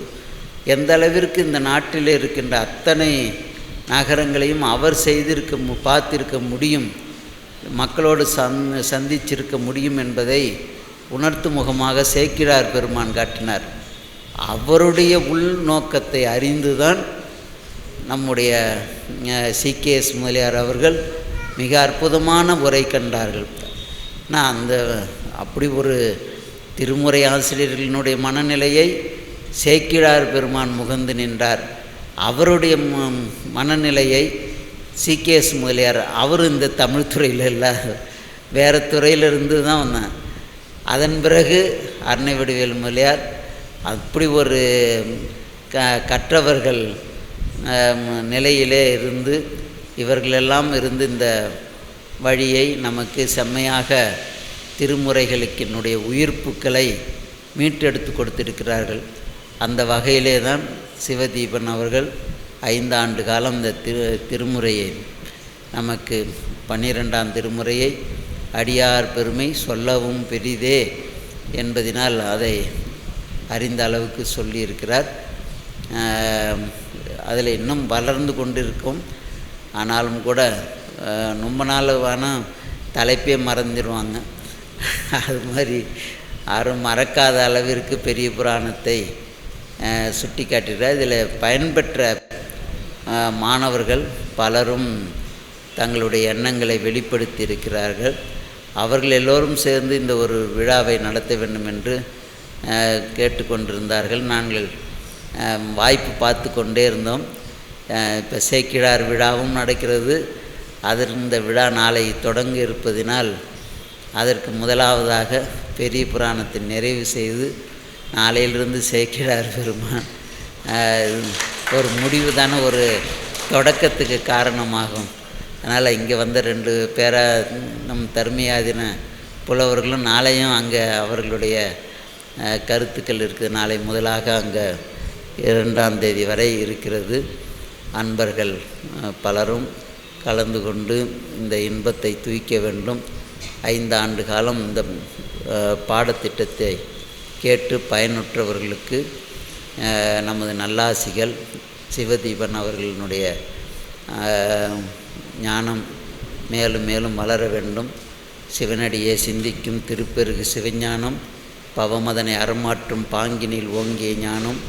[SPEAKER 2] எந்த அளவிற்கு இந்த நாட்டில் இருக்கின்ற அத்தனை நகரங்களையும் அவர் பார்த்திருக்க முடியும், மக்களோடு சந்திச்சிருக்க முடியும் என்பதை உணர்த்தும் முகமாக சேக்கிழார் பெருமான் காட்டினார். அவருடைய உள்நோக்கத்தை அறிந்துதான் நம்முடைய சி.கே.எஸ். முதலியார் அவர்கள் மிக அற்புதமான உரை கண்டார்கள். நான் அப்படி ஒரு திருமுறை ஆசிரியர்களினுடைய மனநிலையை சேக்கிழார் பெருமான் முகந்து நின்றார். அவருடைய மனநிலையை சி.கே.எஸ். முதலியார், அவர் இந்த தமிழ் துறையில் இல்லை, வேறு துறையிலிருந்து தான் வந்தேன். அதன் பிறகு அன்னை வடிவேல் முதலியார், அப்படி ஒரு கற்றவர்கள் நிலையிலே இருந்து இவர்களெல்லாம் இருந்து இந்த வழியை நமக்கு செம்மையாக திருமுறைகளுக்கினுடைய உயிர்ப்புக்களை மீட்டெடுத்து கொடுத்திருக்கிறார்கள். அந்த வகையிலே தான் சிவதீபன் அவர்கள் 5 ஆண்டு காலம் இந்த திருமுறையை நமக்கு 12ஆம் திருமுறையை அடியார் பெருமை சொல்லவும் பெரிதே என்பதினால் அதை அறிந்த அளவுக்கு சொல்லியிருக்கிறார். அதில் இன்னும் வளர்ந்து கொண்டிருக்கும். ஆனாலும் கூட ரொம்ப நாள் வேணால் தலைப்பே மறந்துடுவாங்க. அது மாதிரி யாரும் மறக்காத அளவிற்கு பெரிய புராணத்தை சுட்டி காட்டுகிறார். இதில் பயன்பெற்ற மாணவர்கள் பலரும் தங்களுடைய எண்ணங்களை வெளிப்படுத்தி இருக்கிறார்கள். அவர்கள் எல்லோரும் சேர்ந்து இந்த ஒரு விழாவை நடத்த வேண்டும் என்று கேட்டுக்கொண்டிருந்தார்கள். நாங்கள் வாய்ப்பு பார்த்து கொண்டே இருந்தோம். இப்போ சேக்கிழார் விழாவும் நடக்கிறது. இந்த விழா நாளை தொடங்க இருப்பதினால் அதற்கு முதலாவதாக பெரிய புராணத்தை நிறைவு செய்து நாளையிலிருந்து சேக்கிழார் பெருமான் ஒரு முடிவு தானே ஒரு தொடக்கத்துக்கு காரணமாகும். அதனால் இங்கே வந்த 2 பேரா நம் தர்மியாதின புலவர்களும் நாளையும் அங்கே அவர்களுடைய கருத்துக்கள் இருக்குது. நாளை முதலாக அங்கே 2ஆம் தேதி வரை இருக்கிறது. அன்பர்கள் பலரும் கலந்து கொண்டு இந்த இன்பத்தை தூய்க்க வேண்டும். 5 ஆண்டு காலம் இந்த பாடத்திட்டத்தை கேட்டு பயனுற்றவர்களுக்கு நமது நல்லாசிகள். சிவதீபன் அவர்களினுடைய ஞானம் மேலும் மேலும் வளர வேண்டும். சிவனடியே சிந்திக்கும் திருப்பெருகு சிவஞானம், பவமதனை அறமாற்றும் பாங்கினில் ஓங்கிய ஞானம்,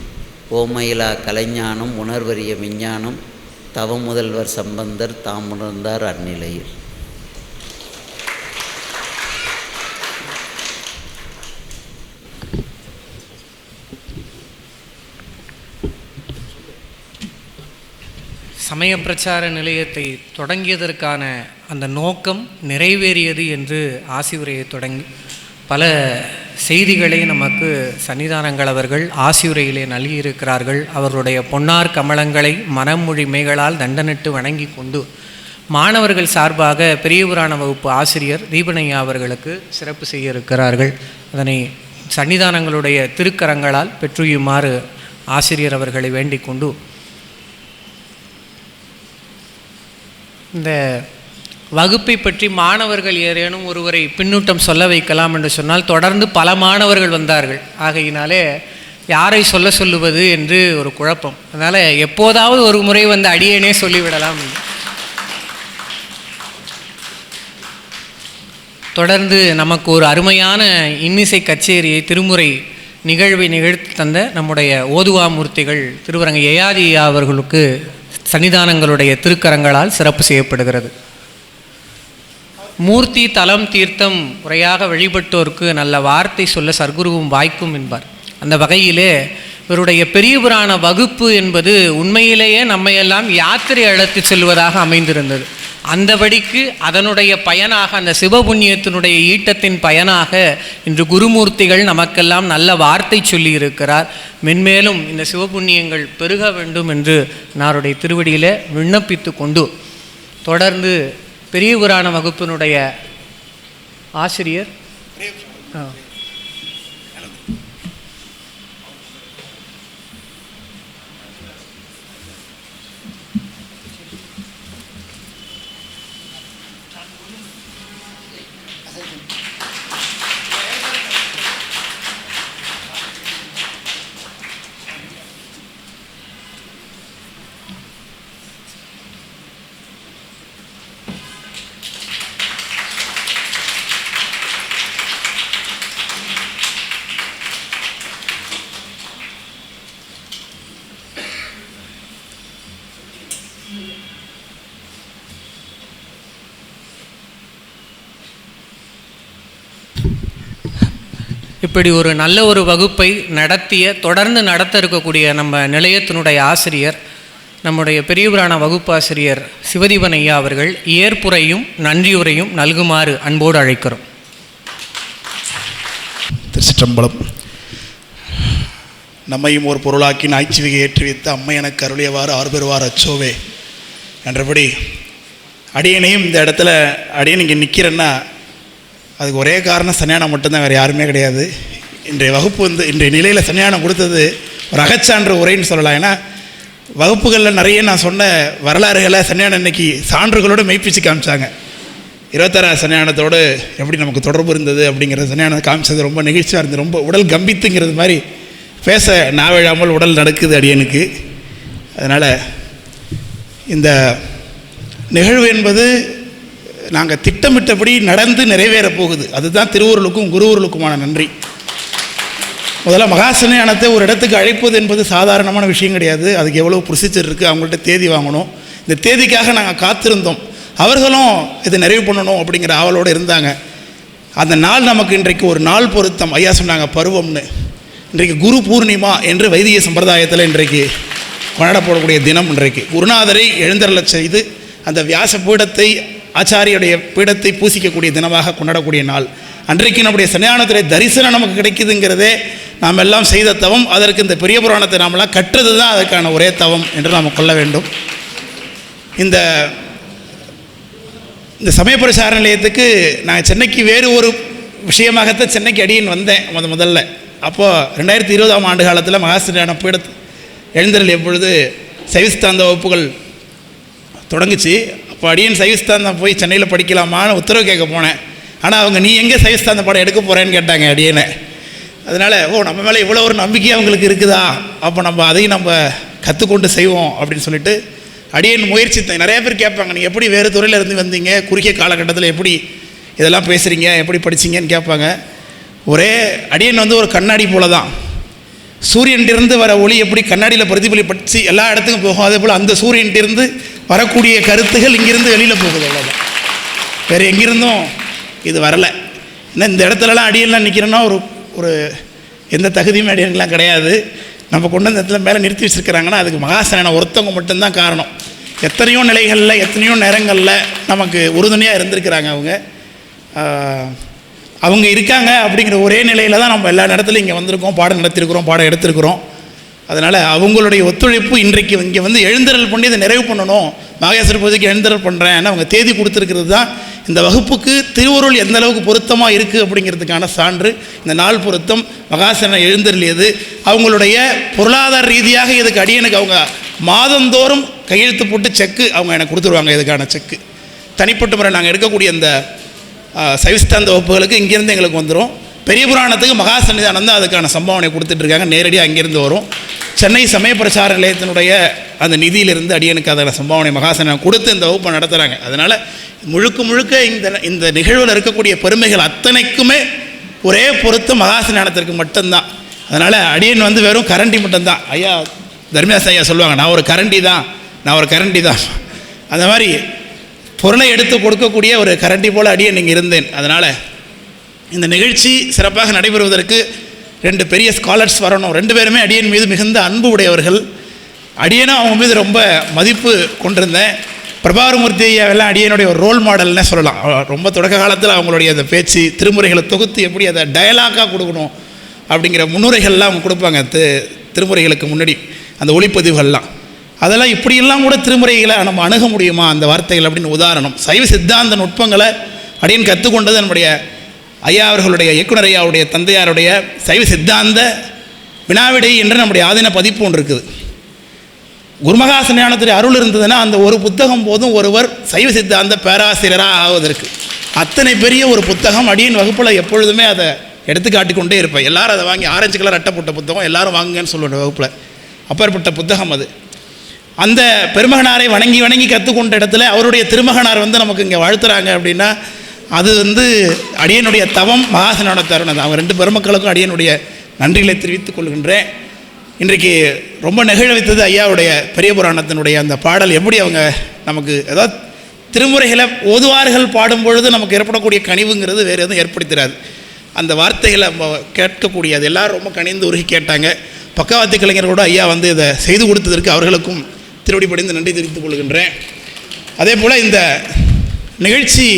[SPEAKER 2] ஓமையிலா கலைஞானம், உணர்வறிய விஞ்ஞானம், தவமுதல்வர் சம்பந்தர் தாம் உணர்ந்தார் அந்நிலையில்.
[SPEAKER 3] சமய பிரச்சார நிலையத்தை தொடங்கியதற்கான அந்த நோக்கம் நிறைவேறியது என்று ஆசியுரையை தொடங்கி பல செய்திகளை நமக்கு சன்னிதானங்கள் அவர்கள் ஆசியுரையிலே நல்கியிருக்கிறார்கள். அவர்களுடைய பொன்னார் கமலங்களை மனமொழி மேகளால் தண்டனிட்டு வணங்கி கொண்டு மாணவர்கள் சார்பாக பெரிய புராண வகுப்பு ஆசிரியர் தீபனையா அவர்களுக்கு சிறப்பு செய்ய இருக்கிறார்கள். அதனை சன்னிதானங்களுடைய திருக்கரங்களால் பெற்றுயுமாறு ஆசிரியர் அவர்களை வேண்டிக் கொண்டு இந்த வகுப்பை பற்றி மாணவர்கள் ஏதேனும் ஒருவரை பின்னூட்டம் சொல்ல வைக்கலாம் என்று சொன்னால் தொடர்ந்து பல மாணவர்கள் வந்தார்கள். ஆகையினாலே யாரை சொல்லுவது என்று ஒரு குழப்பம். அதனால் எப்போதாவது ஒரு முறை வந்து அடியேனே சொல்லிவிடலாம். தொடர்ந்து நமக்கு ஒரு அருமையான இன்னிசை கச்சேரியை திருமுறை நிகழ்வை நிகழ்த்தி தந்த நம்முடைய ஓதுவாமூர்த்திகள் திருவரங்க யயாதியா அவர்களுக்கு சன்னிதானங்களுடைய திருக்கரங்களால் சிறப்பு செய்யப்படுகிறது. மூர்த்தி தலம் தீர்த்தம் முறையாக வழிபட்டோருக்கு நல்ல வார்த்தை சொல்ல சர்க்குருவும் வாய்க்கும் என்பார். அந்த வகையிலே இவருடைய பெரிய புராண வகுப்பு என்பது உண்மையிலேயே நம்மையெல்லாம் யாத்திரை அழைத்து செல்வதாக அமைந்திருந்தது. அந்தபடிக்கு அதனுடைய பயனாக, அந்த சிவபுண்ணியத்தினுடைய ஈட்டத்தின் பயனாக இன்று குருமூர்த்திகள் நமக்கெல்லாம் நல்ல வார்த்தை சொல்லி இருக்கிறார். மென்மேலும் இந்த சிவபுண்ணியங்கள் பெருக வேண்டும் என்று நாருடைய திருவடியில் விண்ணப்பித்து கொண்டு தொடர்ந்து பெரிய புராண வகுப்பினுடைய ஆசிரியர் இப்படி ஒரு நல்ல ஒரு வகுப்பை தொடர்ந்து நடத்த இருக்கக்கூடிய நம்ம நிலையத்தினுடைய ஆசிரியர், நம்முடைய பெரிய புராண வகுப்பாசிரியர் சிவதீபன் ஐயா அவர்கள் ஏற்புரையும் நன்றியுரையும் நல்குமாறு அன்போடு அழைக்கிறோம்.
[SPEAKER 4] திருச்சிற்றம்பலம். நம்மையும் ஒரு பொருளாக்கி நாய்ச்சிவிகை ஏற்றி வைத்து அம்மை எனக்கு அருளியவாறு ஆறுபெறுவார் அச்சோவே என்றபடி அடியனையும் இந்த இடத்துல அடியன் இங்கே நிற்கிறேன்னா அதுக்கு ஒரே காரணம் சன்னியானம் மட்டும்தான், வேறு யாருமே கிடையாது. இன்றைய வகுப்பு இன்றைய நிலையில் சன்னியானம் கொடுத்தது ஒரு அகச்சான்று உரைன்னு சொல்லலாம். ஏன்னா வகுப்புகளில் நிறைய நான் சொன்ன வரலாறுகளை சன்னியானம் இன்னைக்கு சான்றுகளோடு மெய்ப்பிச்சு காமிச்சாங்க. 26 சன்னியானத்தோடு எப்படி நமக்கு தொடர்பு இருந்தது அப்படிங்கிறது சன்னியானம் காமிச்சது ரொம்ப நெகிழ்ச்சியாக இருந்தது. ரொம்ப உடல் கம்பித்துங்கிறது மாதிரி பேச நாவிழாமல் உடல் நடக்குது அடியனுக்கு. அதனால் இந்த நிகழ்வு என்பது நாங்கள் திட்டமிட்டபடி நடந்து நிறைவேறப் போகுது. அதுதான் திருவருளுக்கும் குருவருளுக்குமான நன்றி. முதல்ல மகா சன்னியானத்தை ஒரு இடத்துக்கு அழைப்பது என்பது சாதாரணமான விஷயம் கிடையாது. அதுக்கு எவ்வளோ ப்ரொசீஜர் இருக்குது, அவங்கள்ட்ட தேதி வாங்கணும். இந்த தேதிக்காக நாங்கள் காத்திருந்தோம். அவர்களும் இதை நிறைவு பண்ணணும் அப்படிங்கிற ஆவலோடு இருந்தாங்க. அந்த நாள் நமக்கு இன்றைக்கு ஒரு நாள் பொருத்தம். ஐயா சொன்னாங்க பருவம்னு. இன்றைக்கு குரு பூர்ணிமா என்று வைதிக சம்பிரதாயத்தில் இன்றைக்கு கொண்டாடப்படக்கூடிய தினம். இன்றைக்கு குருநாதரை எழுந்தருளச் செய்து அந்த வியாச பீடத்தை, ஆச்சாரியுடைய பீடத்தை பூசிக்கக்கூடிய தினமாக கொண்டாடக்கூடிய நாள். அன்றைக்கு நம்முடைய சன்னியானத்துடைய தரிசனம் நமக்கு கிடைக்குதுங்கிறதே நாம் எல்லாம் செய்த தவம். அதற்கு இந்த பெரிய புராணத்தை நாமெல்லாம் கற்றது தான் அதற்கான ஒரே தவம் என்று நாம் கொள்ள வேண்டும். இந்த சமய பிரச்சார நிலையத்துக்கு நான் சென்னைக்கு வேறு ஒரு விஷயமாகத்தான் சென்னைக்கு அடியேன் வந்தேன் முதல்ல. அப்போது 2020ஆம் ஆண்டு காலத்தில் மகாசன்னியான பீடத்து எழுந்தருள் எப்பொழுது சைவசித்தாந்த வகுப்புகள் தொடங்குச்சு. அப்போ அடியன் சைவசித்தாந்தம் போய் சென்னையில் படிக்கலாமான்னு உத்தரவு கேட்க போனேன். ஆனால் அவங்க நீ எங்கே சைவசித்தாந்த பாடம் எடுக்க போகிறேன்னு கேட்டாங்க அடியனை. அதனால் நம்ம மேலே இவ்வளோ ஒரு நம்பிக்கை அவங்களுக்கு இருக்குதா, அப்போ நம்ம அதையும் நம்ம கற்றுக்கொண்டு செய்வோம் அப்படின்னு சொல்லிட்டு அடியேன் முயற்சித்தேன். நிறைய பேர் கேட்பாங்க, நீங்கள் எப்படி வேறு துறையில் இருந்து வந்தீங்க, குறுகிய காலகட்டத்தில் எப்படி இதெல்லாம் பேசுகிறீங்க, எப்படி படிச்சிங்கன்னு கேட்பாங்க. ஒரே அடியேன் வந்து ஒரு கண்ணாடி போல தான். சூரியன்டிருந்து வர ஒளி எப்படி கண்ணாடியில் பிரதிபலிப்பட்டு எல்லா இடத்துக்கும் போகும், அதே போல் அந்த சூரியன்டிருந்து வரக்கூடிய கருத்துகள் இங்கிருந்து வெளியில் போகுது, அவ்வளோதான். வேறு எங்கிருந்தும் இது வரலை. ஏன்னா இந்த இடத்துலலாம் அடியெல்லாம் நிற்கிறோன்னா ஒரு எந்த தகுதியுமே அடியெல்லாம் கிடையாது. நம்ம கொண்டு வந்த இடத்துல மேலே நிறுத்தி வச்சுருக்கிறாங்கன்னா அதுக்கு மகாசன ஒருத்தவங்க மட்டும்தான் காரணம். எத்தனையோ நிலைகளில் எத்தனையோ நேரங்களில் நமக்கு உறுதுணையாக இருந்திருக்கிறாங்க. அவங்க இருக்காங்க அப்படிங்கிற ஒரே நிலையில் தான் நம்ம எல்லா இடத்துலையும் இங்கே வந்திருக்கோம், பாடம் நடத்திருக்கிறோம், பாடம் எடுத்திருக்கிறோம். அதனால் அவங்களுடைய ஒத்துழைப்பு இன்றைக்கு இங்கே வந்து எழுந்தருள் பண்ணி இதை நிறைவு பண்ணணும், மகேஸ்வர பூஜைக்கு எழுந்தருள் பண்ணுறேன் அவங்க தேதி கொடுத்துருக்கிறது தான் இந்த வகுப்புக்கு திருவருள் எந்த அளவுக்கு பொருத்தமாக இருக்குது அப்படிங்கிறதுக்கான சான்று. இந்த நாள் பொருத்தம் மகாசன எழுந்தருளியது. அவங்களுடைய பொருளாதார ரீதியாக இதுக்கு அடியனுக்கு அவங்க மாதந்தோறும் கையெழுத்து போட்டு செக்கு அவங்க எனக்கு கொடுத்துருவாங்க. இதுக்கான செக்கு தனிப்பட்ட முறை நாங்கள் எடுக்கக்கூடிய இந்த சைவஸ்தாந்த வகுப்புகளுக்கு இங்கேருந்து எங்களுக்கு வந்துடும். பெரிய புராணத்துக்கு மகா சன்னிதானம் தான் அதுக்கான சம்பாவனை கொடுத்துட்ருக்காங்க, நேரடியாக அங்கேருந்து வரும். சென்னை சமய பிரச்சார நிலையத்தினுடைய அந்த நிதியிலிருந்து அடியனுக்கு அதில் சம்பாவனை மகாசனம் கொடுத்து இந்த வகுப்பை நடத்துகிறாங்க. அதனால் முழுக்க இந்த நிகழ்வில் இருக்கக்கூடிய பெருமைகள் அத்தனைக்குமே ஒரே பொறுத்து மகாசனத்திற்கு மட்டும்தான். அதனால் அடியன் வந்து வெறும் கரண்டி மட்டும்தான். ஐயா தர்மியாஸ் ஐயா சொல்லுவாங்க, நான் ஒரு கரண்டி தான். அந்த மாதிரி பொருளை எடுத்து கொடுக்கக்கூடிய ஒரு கரண்டி போல் அடியன் இங்கே இருந்தேன். அதனால் இந்த நிகழ்ச்சி சிறப்பாக நடைபெறுவதற்கு 2 பெரிய ஸ்காலர்ஸ் வரணும். 2 பேருமே அடியன் மீது மிகுந்த அன்பு உடையவர்கள். அடியனும் அவங்க மீது ரொம்ப மதிப்பு கொண்டிருந்தேன். பிரபாகரமூர்த்தி ஐயாவெல்லாம் அடியனுடைய ஒரு ரோல் மாடல்னே சொல்லலாம். ரொம்ப தொடக்க காலத்தில் அவங்களுடைய அந்த பேச்சு திருமுறைகளை தொகுத்து எப்படி அதை டயலாக்காக கொடுக்கணும் அப்படிங்கிற முன்னுரைகள்லாம் அவங்க கொடுப்பாங்க. திருமுறைகளுக்கு முன்னாடி அந்த ஒளிப்பதிவுகள்லாம் அதெல்லாம் இப்படியெல்லாம் கூட திருமுறைகளை நம்ம அணுக முடியுமா அந்த வார்த்தைகள் அப்படின்னு உதாரணம். சைவ சித்தாந்த நுட்பங்களை அடியன் கற்றுக்கொண்டது நம்முடைய ஐயா அவர்களுடைய இயக்குனர் ஐயாவுடைய தந்தையாருடைய சைவ சித்தாந்த வினாவிடை என்று நம்முடைய ஆதீன பதிப்பு ஒன்று இருக்குது. குருமகாசன ஞானத்துடைய அருள் இருந்ததுன்னா அந்த ஒரு புத்தகம் போதும் ஒருவர் சைவ சித்தாந்த பேராசிரியராக ஆவதற்கு. அத்தனை பெரிய ஒரு புத்தகம் அடியின் வகுப்பில் எப்பொழுதுமே அதை எடுத்து காட்டிக்கொண்டே இருப்பேன். எல்லாரும் அதை வாங்கி ஆரஞ்சு கலர் அட்டை போட்ட புத்தகம் எல்லாரும் வாங்குங்கன்னு சொல்லுவேன் வகுப்பில். அப்பேற்பட்ட புத்தகம் அது. அந்த பெருமகனாரை வணங்கி கற்றுக்கொண்ட இடத்துல அவருடைய திருமகனார் வந்து நமக்கு இங்கே வாழ்த்துறாங்க அப்படின்னா அது வந்து அடியனுடைய தவம் மகாசனோட தருணம். அவங்க 2 பெருமக்களுக்கும் அடியனுடைய நன்றிகளை தெரிவித்துக் கொள்கின்றேன். இன்றைக்கு ரொம்ப நெகிழ வைத்தது ஐயாவுடைய பெரிய புராணத்தினுடைய அந்த பாடல். எப்படி அவங்க நமக்கு ஏதாவது திருமுறைகளை ஓதுவார்கள் பாடும் பொழுது நமக்கு ஏற்படக்கூடிய கனிவுங்கிறது வேறு எதுவும் ஏற்படுத்திடாது. அந்த வார்த்தைகளை நம்ம கேட்கக்கூடிய அது எல்லோரும் ரொம்ப கனிந்து உருகி கேட்டாங்க. பக்கவாத்தி கலைஞர்களோட ஐயா வந்து இதை செய்து கொடுத்ததற்கு அவர்களுக்கும் திருவடி படிந்து நன்றி தெரிவித்துக் கொள்கின்றேன். அதே போல் இந்த நிகழ்ச்சி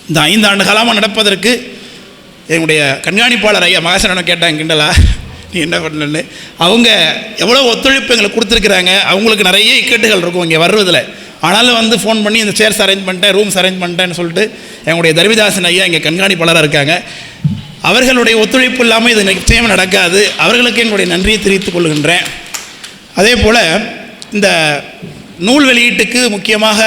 [SPEAKER 4] இந்த 5 ஆண்டு காலமாக நடப்பதற்கு என்னுடைய கண்காணிப்பாளர் ஐயா மகாசனம் கேட்டாங்க, கிண்டலா நீ என்ன பண்ணலன்னு. அவங்க எவ்வளோ ஒத்துழைப்பு எங்களுக்கு கொடுத்துருக்குறாங்க. அவங்களுக்கு நிறைய இக்கட்டுகள் இருக்கும் இங்கே வர்றதில். ஆனாலும் வந்து ஃபோன் பண்ணி இந்த சேர்ஸ் அரேஞ்ச் பண்ணிட்டேன், ரூம்ஸ் அரேஞ்ச் பண்ணிட்டேன்னு சொல்லிட்டு எங்களுடைய தர்மிதாசன் ஐயா இங்கே கண்காணிப்பாளராக இருக்காங்க. அவர்களுடைய ஒத்துழைப்பு இல்லாமல் இது நிச்சயம் நடக்காது. அவர்களுக்கு எங்களுடைய நன்றியை தெரிவித்துக் கொள்கின்றேன். அதே போல் இந்த நூல் வெளியீட்டுக்கு முக்கியமாக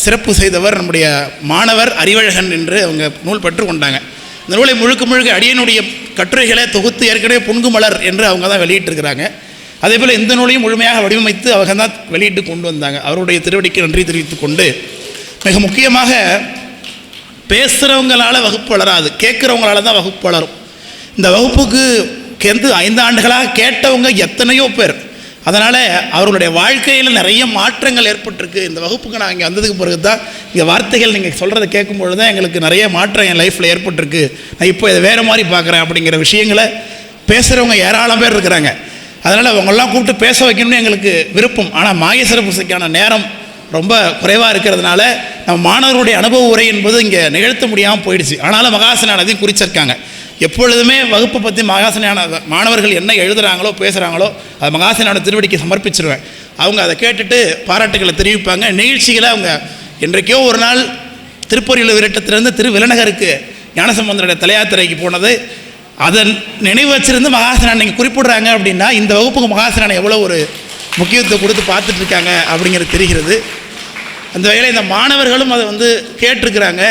[SPEAKER 4] சிறப்பு செய்தவர் நம்முடைய மாணவர் அறிவழகன் என்று அவங்க நூல் பெற்றுக்கொண்டாங்க. இந்த நூலை முழுக்க அடியனுடைய கட்டுரைகளை தொகுத்து ஏற்கனவே புன்குமலர் என்று அவங்க தான் வெளியிட்டிருக்கிறாங்க. அதே போல் இந்த நூலையும் முழுமையாக வடிவமைத்து அவங்க தான் வெளியிட்டு கொண்டு வந்தாங்க. அவருடைய திருவடிக்கு நன்றி தெரிவித்து கொண்டு, மிக முக்கியமாக பேசுகிறவங்களால் வகுப்பு வளராது, கேட்குறவங்களால தான் வகுப்பு வளரும். இந்த வகுப்புக்கு 5 ஆண்டுகளாக கேட்டவங்க எத்தனையோ பேர். அதனால் அவர்களுடைய வாழ்க்கையில் நிறைய மாற்றங்கள் ஏற்பட்டிருக்கு. இந்த வகுப்புக்கு நான் இங்கே வந்ததுக்கு பிறகு தான் இங்கே வார்த்தைகள் நீங்கள் சொல்கிறத கேட்கும்பொழுது தான் எங்களுக்கு நிறைய மாற்றம் என் லைஃப்பில் ஏற்பட்டிருக்கு. நான் இப்போ இதை வேறு மாதிரி பார்க்குறேன் அப்படிங்கிற விஷயங்களை பேசுகிறவங்க ஏராளம் பேர் இருக்கிறாங்க. அதனால் அவங்கெல்லாம் கூப்பிட்டு பேச வைக்கணும்னு எங்களுக்கு விருப்பம். ஆனால் மாகேஸ்வர பூசைக்கான நேரம் ரொம்ப குறைவாக இருக்கிறதுனால நம்ம மாணவர்களுடைய அனுபவ உரை என்பது இங்கே நிகழ்த்த முடியாமல் போயிடுச்சு. ஆனாலும் மகாசன அதையும் குறிச்சிருக்காங்க. எப்பொழுதுமே வகுப்பை பற்றி மகாசன மாணவர்கள் என்ன எழுதுகிறாங்களோ பேசுகிறாங்களோ அது மகாசன திருவடிக்கு சமர்ப்பிச்சிருவேன். அவங்க அதை கேட்டுட்டு பாராட்டுகளை தெரிவிப்பாங்க. நிகழ்ச்சிகளை அவங்க என்றைக்கோ ஒரு நாள் திருப்பொறியில் விரட்டத்திலிருந்து திருவிலநகருக்கு ஞானசம்பந்தருடைய தலையாத்திரைக்கு போனது அதன் நினைவு வச்சிருந்து மகாசனான் நீங்கள் குறிப்பிடுறாங்க அப்படின்னா இந்த வகுப்புக்கு மகாசனான் எவ்வளோ ஒரு முக்கியத்துவம் கொடுத்து பார்த்துட்ருக்காங்க அப்படிங்கிறது தெரிகிறது. அந்த வகையில் இந்த மாணவர்களும் அதை வந்து கேட்டிருக்கிறாங்க.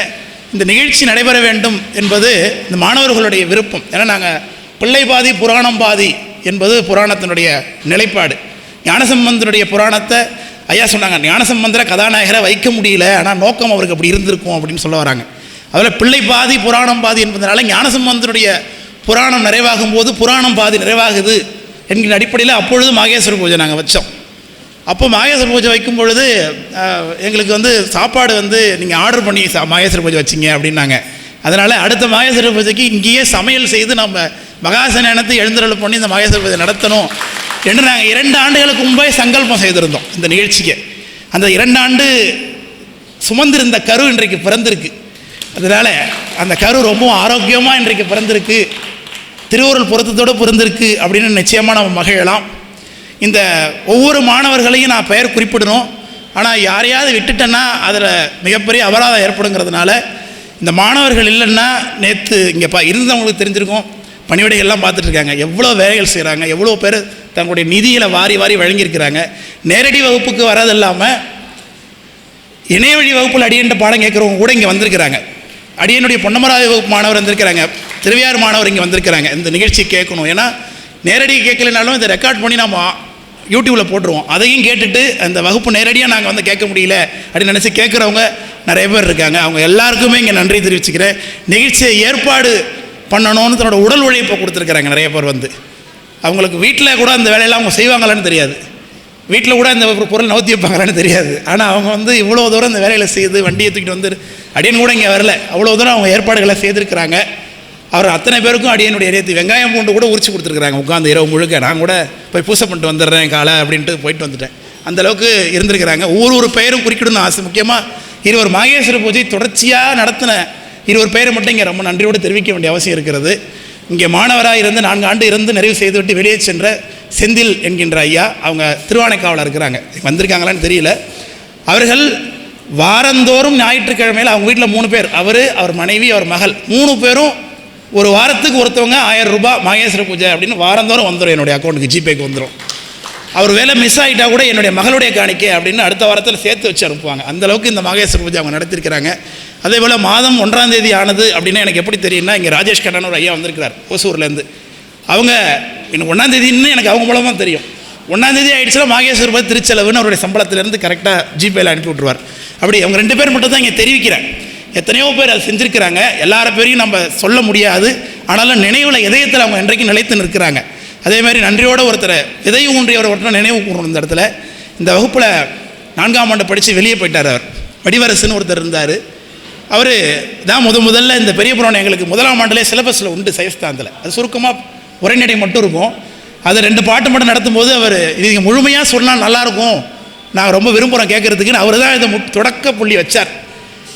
[SPEAKER 4] இந்த நிகழ்ச்சி நடைபெற வேண்டும் என்பது இந்த மாணவர்களுடைய விருப்பம். ஏன்னா நாங்கள் பிள்ளை பாதி புராணம் பாதி என்பது புராணத்தினுடைய நிலைப்பாடு. ஞானசம்பந்தனுடைய புராணத்தை ஐயா சொன்னாங்க, ஞானசம்பந்தரை கதாநாயகரை வைக்க முடியல, ஆனால் நோக்கம் அவருக்கு அப்படி இருந்திருக்கும் அப்படின்னு சொல்ல வராங்க. அதில் பிள்ளை பாதி புராணம் பாதி என்பதனால ஞானசம்பந்தருடைய புராணம் நிறைவாகும் போது புராணம் பாதி நிறைவாகுது என்கிற அடிப்படையில் அப்பொழுது மாகேஸ்வர பூஜை நாங்கள் வச்சோம். அப்போ மாகேஸ்வர பூஜை வைக்கும் பொழுது எங்களுக்கு சாப்பாடு நீங்கள் ஆர்டர் பண்ணி மாகேஸ்வர பூஜை வச்சிங்க அப்படின்னாங்க. அதனால் அடுத்த மாகேஸ்வர பூஜைக்கு இங்கேயே சமையல் செய்து நம்ம மகாசனத்தை எழுந்தருள் பண்ணி இந்த மாகேஸ்வர பூஜை நடத்தணும் என்று நாங்கள் 2 ஆண்டுகளுக்கு முன்பே சங்கல்பம் செய்திருந்தோம் இந்த நிகழ்ச்சிக்கு. அந்த 2 ஆண்டு சுமந்திருந்த கரு இன்றைக்கு பிறந்திருக்கு. அதனால் அந்த கரு ரொம்ப ஆரோக்கியமாக இன்றைக்கு பிறந்திருக்கு, திருவுருள் பொருத்தத்தோடு பிறந்திருக்கு அப்படின்னு நிச்சயமாக நம்ம மகிழலாம். இந்த ஒவ்வொரு மாணவர்களையும் நான் பெயர் குறிப்பிடணும், ஆனால் யாரையாவது விட்டுட்டேன்னா அதில் மிகப்பெரிய அபராதம் ஏற்படுங்கிறதுனால இந்த மாணவர்கள் இல்லைன்னா நேற்று இங்கே இருந்தவங்களுக்கு தெரிஞ்சிருக்கும், பணிவிடைகள்லாம் பார்த்துட்ருக்காங்க, எவ்வளோ வேலைகள் செய்கிறாங்க, எவ்வளோ பேர் தங்களுடைய நிதியில் வாரி வாரி வழங்கியிருக்கிறாங்க. நேரடி வகுப்புக்கு வராது இல்லாமல் இணையவழி வகுப்பில் அடியன்ற பாடம் கேட்குறவங்க கூட இங்கே வந்திருக்கிறாங்க. அடியனுடைய பொன்னமராதி வகுப்பு மாணவர் வந்திருக்கிறாங்க, திருவையாறு மாணவர் இங்கே வந்திருக்கிறாங்க இந்த நிகழ்ச்சி கேட்கணும். ஏன்னா நேரடி கேட்கலனாலும் இதை ரெக்கார்ட் பண்ணி நம்ம யூடியூப்பில் போட்டுருவோம். அதையும் கேட்டுட்டு அந்த வகுப்பு நேரடியாக நாங்கள் கேட்க முடியல அப்படின்னு நினச்சி கேட்குறவங்க நிறைய பேர் இருக்காங்க. அவங்க எல்லாருக்குமே இங்கே நன்றி தெரிவிச்சுக்கிறேன். நிகழ்ச்சியை ஏற்பாடு பண்ணணும்னு தன்னோட உடல் உழைப்பை கொடுத்துருக்குறாங்க நிறைய பேர். அவங்களுக்கு வீட்டில் கூட அந்த வேலையெல்லாம் அவங்க செய்வாங்களான்னு தெரியாது, வீட்டில் கூட இந்த பொருள் நவுத்தி வைப்பாங்களான்னு தெரியாது. ஆனால் அவங்க இவ்வளோ தூரம் இந்த வேலைகளை செய்து வண்டியை தூக்கிட்டு அடியன் கூட இங்கே வரல, அவ்வளோ தூரம் அவங்க ஏற்பாடுகளை செய்திருக்கிறாங்க. அவர் அத்தனை பேருக்கும் அடியனுடைய நேர்த்தி வெங்காயம் பூண்டு கூட உரிச்சு கொடுத்துருக்குறாங்க உட்காந்து இரவு முழுக்க. நான் கூட போய் பூசை பண்ணிட்டு வந்துடுறேன் காலை அப்படின்ட்டு போயிட்டு வந்துட்டேன். அந்தளவுக்கு இருந்திருக்கிறாங்க. ஒவ்வொரு பெயரும் குறிக்கிடணும்னு ஆசை. முக்கியமாக 20 மாகேஸ்வர பூஜை தொடர்ச்சியாக நடத்தின 20 பேரை மட்டும் இங்கே ரொம்ப நன்றியோடு தெரிவிக்க வேண்டிய அவசியம் இருக்கிறது. இங்கே மாணவராக இருந்து 4 ஆண்டு இருந்து நிறைவு செய்துவிட்டு வெளியே சென்ற செந்தில் என்கின்ற ஐயா, அவங்க திருவானைக்காவில் இருக்கிறாங்க, வந்திருக்காங்களான்னு தெரியல. அவர்கள் வாரந்தோறும் ஞாயிற்றுக்கிழமையில் அவங்க வீட்டில் 3 பேர், அவர் மனைவி, அவர் மகள் 3 பேரும் ஒரு வாரத்துக்கு ஒருத்தவங்க 1000 ரூபாய் மாகேஸ்வர பூஜை அப்படின்னு வாரந்தோறும் வந்துடும் என்னுடைய அக்கௌண்ட்டுக்கு, ஜிபேக்கு வந்துடும். அவர் வேலை மிஸ் ஆகிட்டா கூட என்னுடைய மகளுடைய காணிக்கை அப்படின்னு அடுத்த வாரத்தில் சேர்த்து வச்சு அனுப்புவாங்க. அந்தளவுக்கு இந்த மாகேஸ்வர பூஜை அவங்க நடத்திருக்கிறாங்க. அதே போல் மாதம் 1ஆம் தேதி ஆனது அப்படின்னா எனக்கு எப்படி தெரியும்னா, இங்கே ராஜேஷ் கண்ணன் ஒரு ஐயா வந்திருக்கிறார் ஓசூர்லேருந்து. அவங்க இன்னும் 1ஆம் தேதின்னு எனக்கு அவங்க மூலமாக தெரியும். 1ஆம் தேதி ஆகிடுச்சுன்னா மாகேஸ்வர பூஜை திருச்செலவுன்னு அவருடைய சம்பளத்திலேருந்து கரெக்டாக ஜிபேயில் அனுப்பி விட்ருவார். அப்படி அவங்க 2 பேர் மட்டும் தான் இங்கே தெரிவிக்கிறேன். எத்தனையோ பேர் அதை செஞ்சுருக்கிறாங்க, எல்லார பேரையும் நம்ம சொல்ல முடியாது. ஆனாலும் நினைவில் இதயத்தில் அவங்க இன்றைக்கு நிலைத்து நிற்கிறாங்க. அதேமாதிரி நன்றியோடு ஒருத்தர் இதய ஊன்றியவர் ஒருத்தர் நினைவு கூறணும். இந்த இடத்துல இந்த வகுப்பில் 4ஆம் ஆண்டு படித்து வெளியே போயிட்டார். அவர் வடிவரசுன்னு ஒருத்தர் இருந்தார். அவர் தான் முதல்ல இந்த பெரிய புராணம் எங்களுக்கு 1ஆம் ஆண்டிலே சிலபஸில் உண்டு சைவஸ்தானத்தில். அது சுருக்கமாக உரைநடை மட்டும் இருக்கும். அதை 2 பாட்டு மட்டும் நடத்தும்போது அவர் இது முழுமையாக சொன்னால் நல்லாயிருக்கும், நான் ரொம்ப விரும்புகிறேன் கேட்குறதுக்குன்னு அவர் தான் இதை தொடக்க புள்ளி வச்சார்.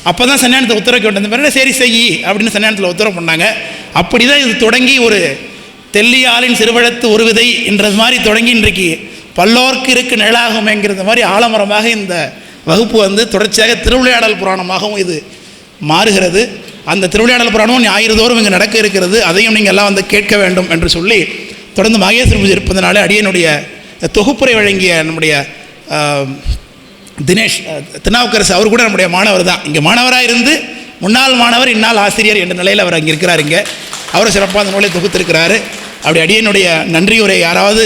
[SPEAKER 4] அப்போ தான் சன்னியானத்தை உத்தரவு கேட்டு பிறகு சரி செய் அப்படின்னு சன்னியானத்தில் உத்தரவு பண்ணாங்க. அப்படி தான் இது தொடங்கி ஒரு தெல்லியாளின் சிறுவழத்து ஒரு விதை என்றது மாதிரி தொடங்கி இன்றைக்கு பல்லோர்க்கு இருக்கு நிழலாகுமேங்கிறது மாதிரி ஆலமரமாக இந்த வகுப்பு தொடர்ச்சியாக திருவிளையாடல் புராணமாகவும் இது மாறுகிறது. அந்த திருவிளையாடல் புராணமும் ஞாயிறுதோறும் இங்கே நடக்க இருக்கிறது. அதையும் நீங்கள் எல்லாம் கேட்க வேண்டும் என்று சொல்லி தொடர்ந்து மாகேஸ்வர பூஜை இருப்பதனால அடியனுடைய தொகுப்புரை வழங்கிய நம்முடைய தினேஷ் திருநாவுக்கரசு அவர் கூட நம்முடைய மாணவர் தான். இங்கே மாணவராக இருந்து முன்னாள் மாணவர் இந்நாள் ஆசிரியர் என்ற நிலையில் அவர் அங்கே இருக்கிறார். இங்கே அவரும் சிறப்பாக அந்த நூலை தொகுத்திருக்கிறாரு. அப்படி அடியனுடைய நன்றியுரை யாராவது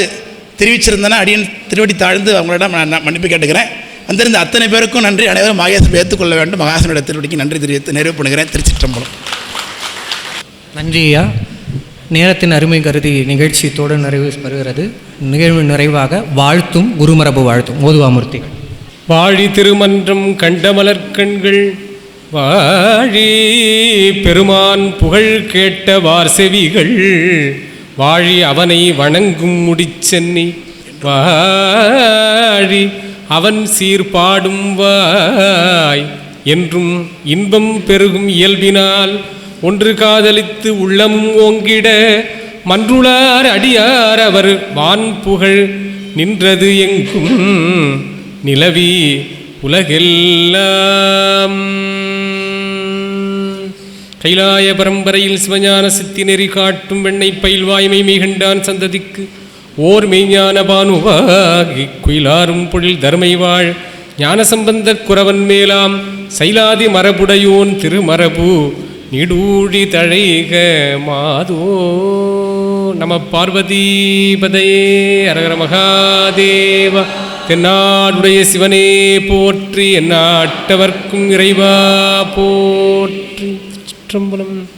[SPEAKER 4] தெரிவிச்சிருந்தேன்னா அடியன் திருவடி தாழ்ந்து அவங்களிடம் நான் மன்னிப்பு கேட்டுக்கிறேன். வந்திருந்த அத்தனை பேருக்கும் நன்றி. அனைவரும் மாகேஸ்வரர் ஏற்றுக்கொள்ள வேண்டும். மகாசனுடைய திருவடிக்கு நன்றி தெரிவித்து நிறைவு பண்ணுகிறேன். திருச்சிற்றம்பலம்.
[SPEAKER 3] நன்றி ஐயா. நேரத்தின் அருமை கருதி நிகழ்ச்சியத்தோடு நிறைவு பெறுகிறது. நிகழ்வு நிறைவாக வாழ்த்தும் குருமரபு வாழ்த்தும் ஓதுவாமூர்த்தி.
[SPEAKER 1] வாழி திருமன்றம் கண்டமலர்கண்கள் வாழி பெருமான் புகழ் கேட்ட வார்செவிகள் வாழி அவனை வணங்கும் முடிச்சென்னி வாழி அவன் சீர்பாடும் வாய் என்றும் இன்பம் பெருகும் இயல்பினால் ஒன்று காதலித்து உள்ளம் ஓங்கிட மன்றுளார் அடியார் அவர் வான் புகழ் நின்றது எங்கும் நிலவி உலகெல்லாம். கைலாய பரம்பரையில் சிவஞான சித்தி நெறி காட்டும் வெண்ணை பயில்வாய்மை மெய்கண்டான் சந்ததிக்கு ஓர் மெய்ஞான பானுவாகி குயிலாரும் பொழில் தர்மை வாழ் ஞானசம்பந்தர் குறவன் மேலாம் சைலாதி மரபுடையோன் திருமரபு நிடூழி தழைக மாதோ. நம பார்வதி பதையே. அரகர மகாதேவ. தென்னாடுடைய சிவனே போற்றி, எந்நாட்டவர்க்கும் இறைவா போற்றி. சிற்றம்பலம்.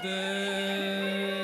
[SPEAKER 5] the